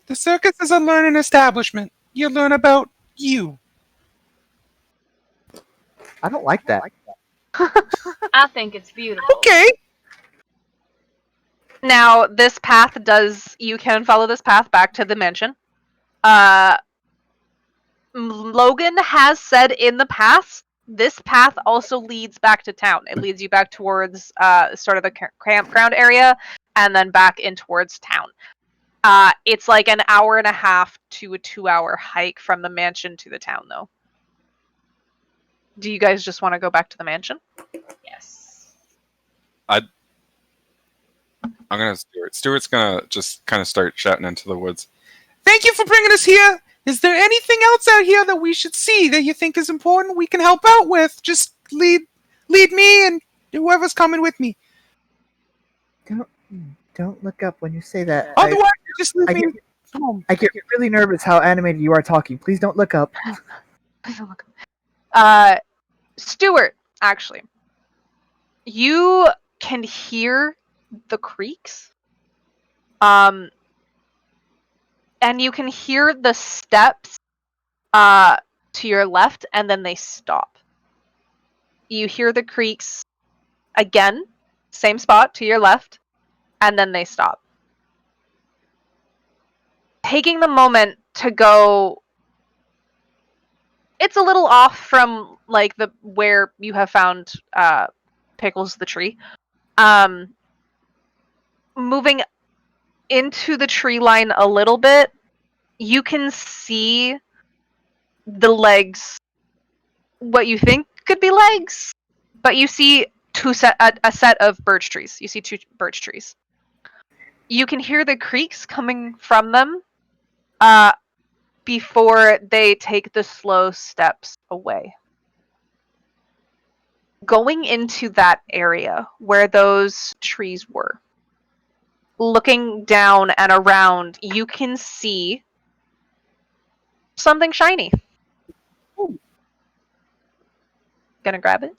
the circus is a learning establishment. You learn about you. I don't like that. I think it's beautiful. Okay. Now, this path you can follow this path back to the mansion. Logan has said in the past, this path also leads back to town. It leads you back towards sort of the campground area, and then back in towards town. It's like an hour and a half to a 2-hour hike from the mansion to the town, though. Do you guys just want to go back to the mansion? Yes. I'm gonna Stuart's gonna just kind of start shouting into the woods. Thank you for bringing us here. Is there anything else out here that we should see that you think is important we can help out with? Just lead me and whoever's coming with me. Don't look up when you say that. Otherwise, just leave me home. I get really nervous how animated you are talking. Please don't look up. Please don't look. Stuart, actually, you can hear the creaks. And you can hear the steps to your left, and then they stop. You hear the creaks again, same spot to your left, and then they stop. Taking the moment to go, it's a little off from like where you have found Pickles the tree. Moving into the tree line a little bit, you can see the legs, what you think could be legs, but you see a set of birch trees. You see 2 birch trees. You can hear the creaks coming from them before they take the slow steps away. Going into that area where those trees were, looking down and around, you can see something shiny. Ooh. Gonna grab it?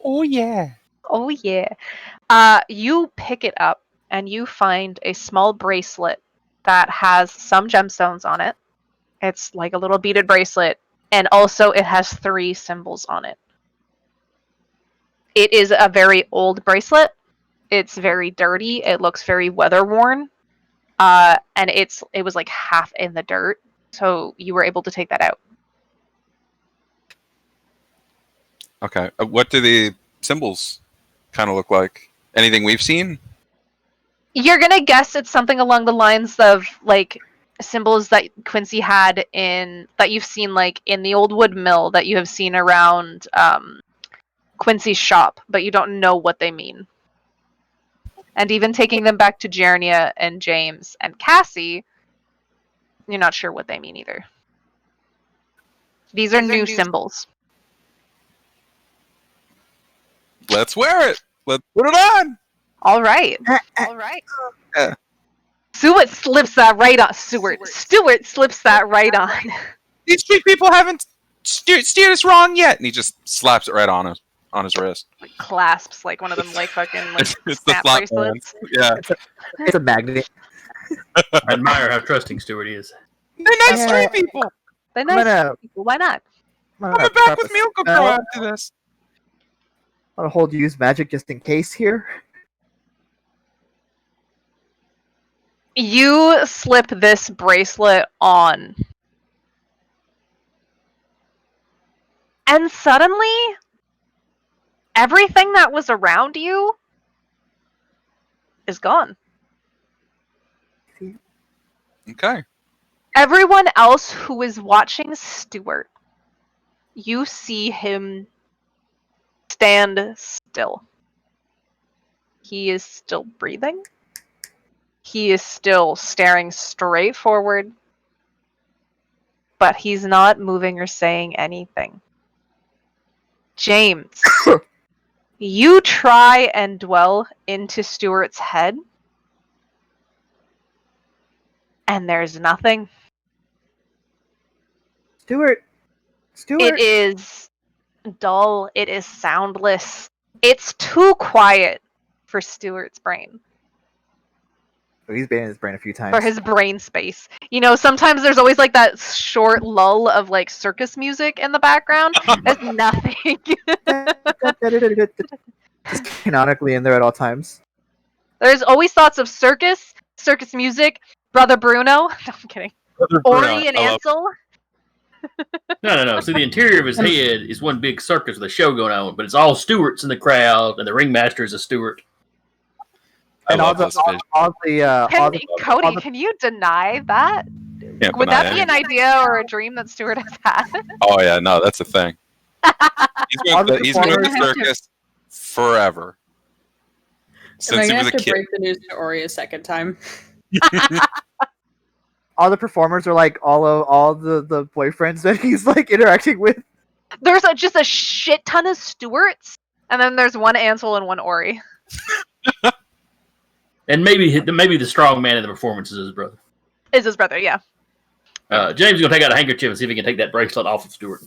Oh yeah. Oh yeah. You pick it up and you find a small bracelet that has some gemstones on it. It's like a little beaded bracelet, and also it has 3 symbols on it. It is a very old bracelet. It's very dirty. It looks very weather worn. And it was like half in the dirt, so you were able to take that out. Okay. What do the symbols kind of look like? Anything we've seen? You're gonna guess it's something along the lines of like symbols that Quincy had that you've seen like in the old wood mill, that you have seen around Quincy's shop, but you don't know what they mean. And even taking them back to Jernia and James and Cassie, you're not sure what they mean either. These are new symbols. Let's wear it. Let's put it on. All right. Yeah. Stewart slips that right on. Stewart slips that right on. These street people haven't steered us wrong yet. And he just slaps it right on his wrist. Like clasps like one of them like fucking like It's the snap slap bracelets. bands. Yeah. It's a magnet. I admire how trusting Stewart is. They're nice Yeah. street people. They're I'm nice gonna, people. Why not? I'm Coming gonna back with Milko Pro after this. I'll hold use magic just in case here. You slip this bracelet on. And suddenly, everything that was around you is gone. Okay. Everyone else who is watching Stewart, you see him stand still. He is still breathing. He is still staring straight forward. But he's not moving or saying anything. James, you try and dwell into Stewart's head. And there's nothing. Stewart. It is dull. It is soundless. It's too quiet for Stewart's brain. He's been in his brain a few times. For his brain space. You know, sometimes there's always like that short lull of like circus music in the background. There's nothing. Just canonically in there at all times. There's always thoughts of circus music, Brother Bruno. No, I'm kidding. Ori and I love- Ansel. No. So the interior of his head is one big circus with a show going on, but it's all Stewarts in the crowd, and the ringmaster is a Stewart. And I all love the this vision. Cody, can you deny that? Can't Would deny that be an it. idea or a dream that Stewart has had? Oh yeah, no, that's the thing. All the He's been with the performers- circus forever. Am I Since he gonna was have a to kid. break the news to Ori a second time? all the performers are like all the boyfriends that he's like interacting with. There's just a shit ton of Stewarts, and then there's one Ansel and one Ori. And maybe the strong man in the performance is his brother. Is his brother, yeah. James is going to take out a handkerchief and see if he can take that bracelet off of Stewart.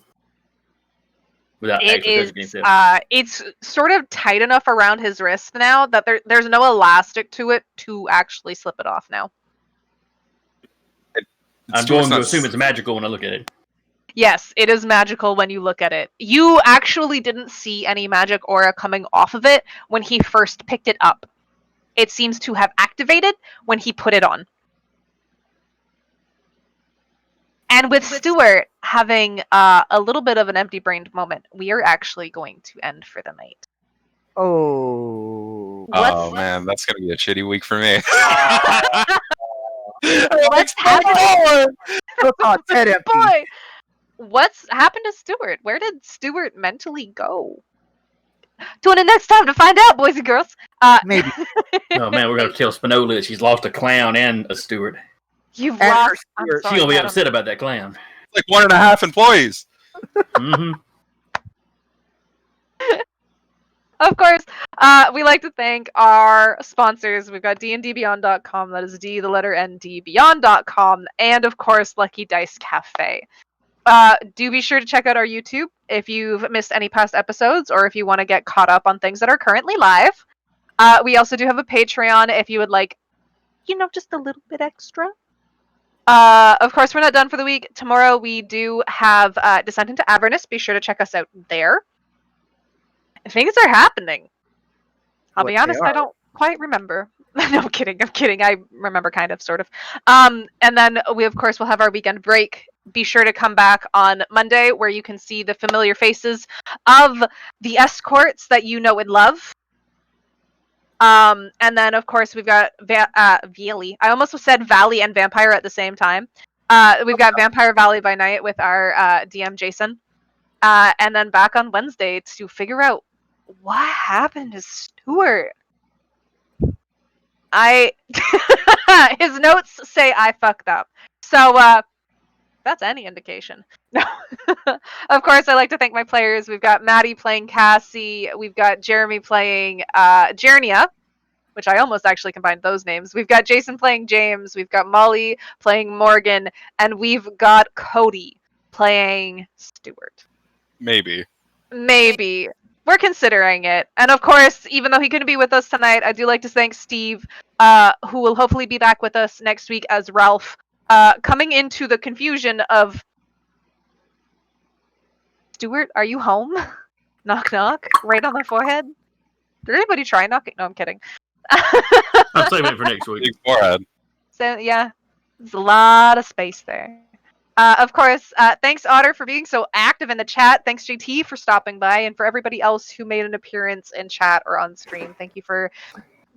Without It actually touching is. himself. It's sort of tight enough around his wrist now that there's no elastic to it to actually slip it off now. I'm Stewart's going to not- assume it's magical when I look at it. Yes, it is magical when you look at it. You actually didn't see any magic aura coming off of it when he first picked it up. It seems to have activated when he put it on. And with Stewart having a little bit of an empty-brained moment, we are actually going to end for the night. Oh. Oh man, that's gonna be a shitty week for me. What's happened? Oh, Ted empty. Boy, what's happened to Stewart? Where did Stewart mentally go? Tune in next time to find out, boys and girls. Maybe. Oh man, we're going to tell Spinola that she's lost a clown and a Stewart. You've And lost. her I'm Stewart. sorry, She's going to be Adam. upset about that clown. Like 1.5 employees. hmm Of course, We like to thank our sponsors. We've got dndbeyond.com, that is D, the letter N, D, beyond.com, and of course, Lucky Dice Cafe. Do be sure to check out our YouTube if you've missed any past episodes or if you want to get caught up on things that are currently live. We also do have a Patreon if you would like, just a little bit extra. Of course, we're not done for the week. Tomorrow we do have Descent into Avernus. Be sure to check us out there. Things are happening. I'll be honest, I don't quite remember. No, I'm kidding. I remember kind of, sort of. And then we, of course, will have our weekend break. Be sure to come back on Monday where you can see the familiar faces of the escorts that you know and love. And then, of course, we've got Valley. I almost said Valley and Vampire at the same time. We've got Vampire Valley by night with our DM Jason. And then back on Wednesday to figure out what happened to Stuart. His notes say I fucked up. So, that's any indication. No. Of course, I like to thank my players. We've got Maddie playing Cassie. We've got Jeremy playing Jernia, which I almost actually combined those names. We've got Jason playing James. We've got Molly playing Morgan. And we've got Cody playing Stuart. Maybe. We're considering it. And of course, even though he couldn't be with us tonight, I do like to thank Steve, who will hopefully be back with us next week as Ralph. Coming into the confusion of Stuart, are you home? Knock knock, right on the forehead. Did anybody try knocking? No, I'm kidding. I'm saving it for next week. Big forehead. So yeah, there's a lot of space there. Of course, thanks Otter for being so active in the chat. Thanks JT for stopping by, and for everybody else who made an appearance in chat or on stream. Thank you for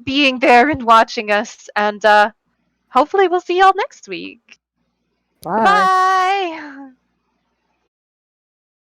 being there and watching us. And hopefully we'll see y'all next week. Bye. Bye.